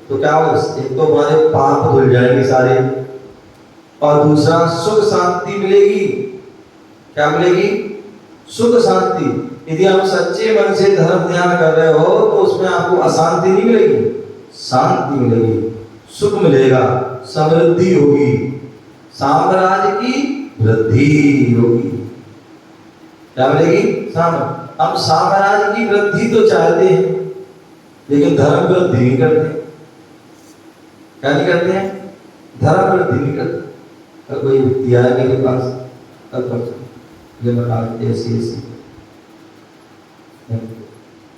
तो क्या होगा? एक तो हमारे पाप धुल जाएंगे सारे, और दूसरा सुख शांति मिलेगी। क्या मिलेगी? सुख शांति। यदि हम सच्चे मन से धर्म ध्यान कर रहे हो तो उसमें आपको अशांति नहीं मिलेगी, शांति मिलेगी, सुख मिलेगा, समृद्धि होगी, साम्राज्य की वृद्धि होगी। क्या मिलेगी? हम साम्राज्य की वृद्धि तो चाहते हैं, लेकिन धर्म वृद्धि नहीं करते। क्या नहीं करते हैं? धर्म वृद्धि नहीं करते। कल कोई व्यक्ति आया मेरे पास, कल परसों, ये बता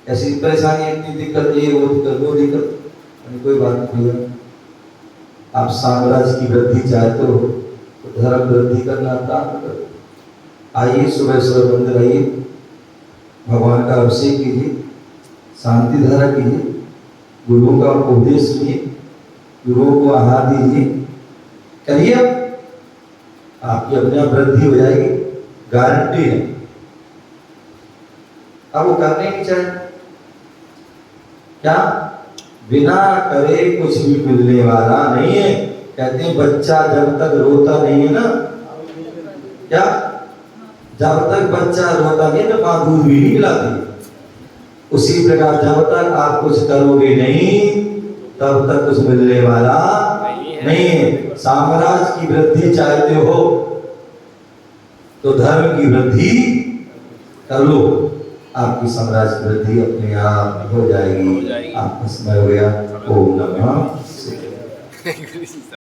ऐसी परेशानी, इतनी दिक्कत, ये वो दिक्कत, कोई बात नहीं है। आप साम्राज्य की वृद्धि चाहते हो तो धर्म वृद्धि करना प्राप्त करो। आइए सुबह सुबह मंदिर आइए, भगवान का अभिषेक कीजिए, शांति धारा कीजिए, गुरुओं का उपदेश सुनिए, गुरुओं को आहार दीजिए, करिए, आपकी अपने आप वृद्धि हो जाएगी, गारंटी है। अब वो करने की चाहिए क्या? बिना करे कुछ भी मिलने वाला नहीं है। कहते हैं बच्चा जब तक रोता नहीं है ना, क्या? जब तक बच्चा रोता नहीं ना, मां दूध भी नहीं पिलाती। उसी प्रकार जब तक आप कुछ करोगे नहीं, तब तक कुछ मिलने वाला नहीं है। साम्राज्य की वृद्धि चाहते हो तो धर्म की वृद्धि कर लो, आपकी साम्राज्य की वृद्धि अपने आप हो जाएगी। आपका समय हो गया। ओम नमः शिवाय।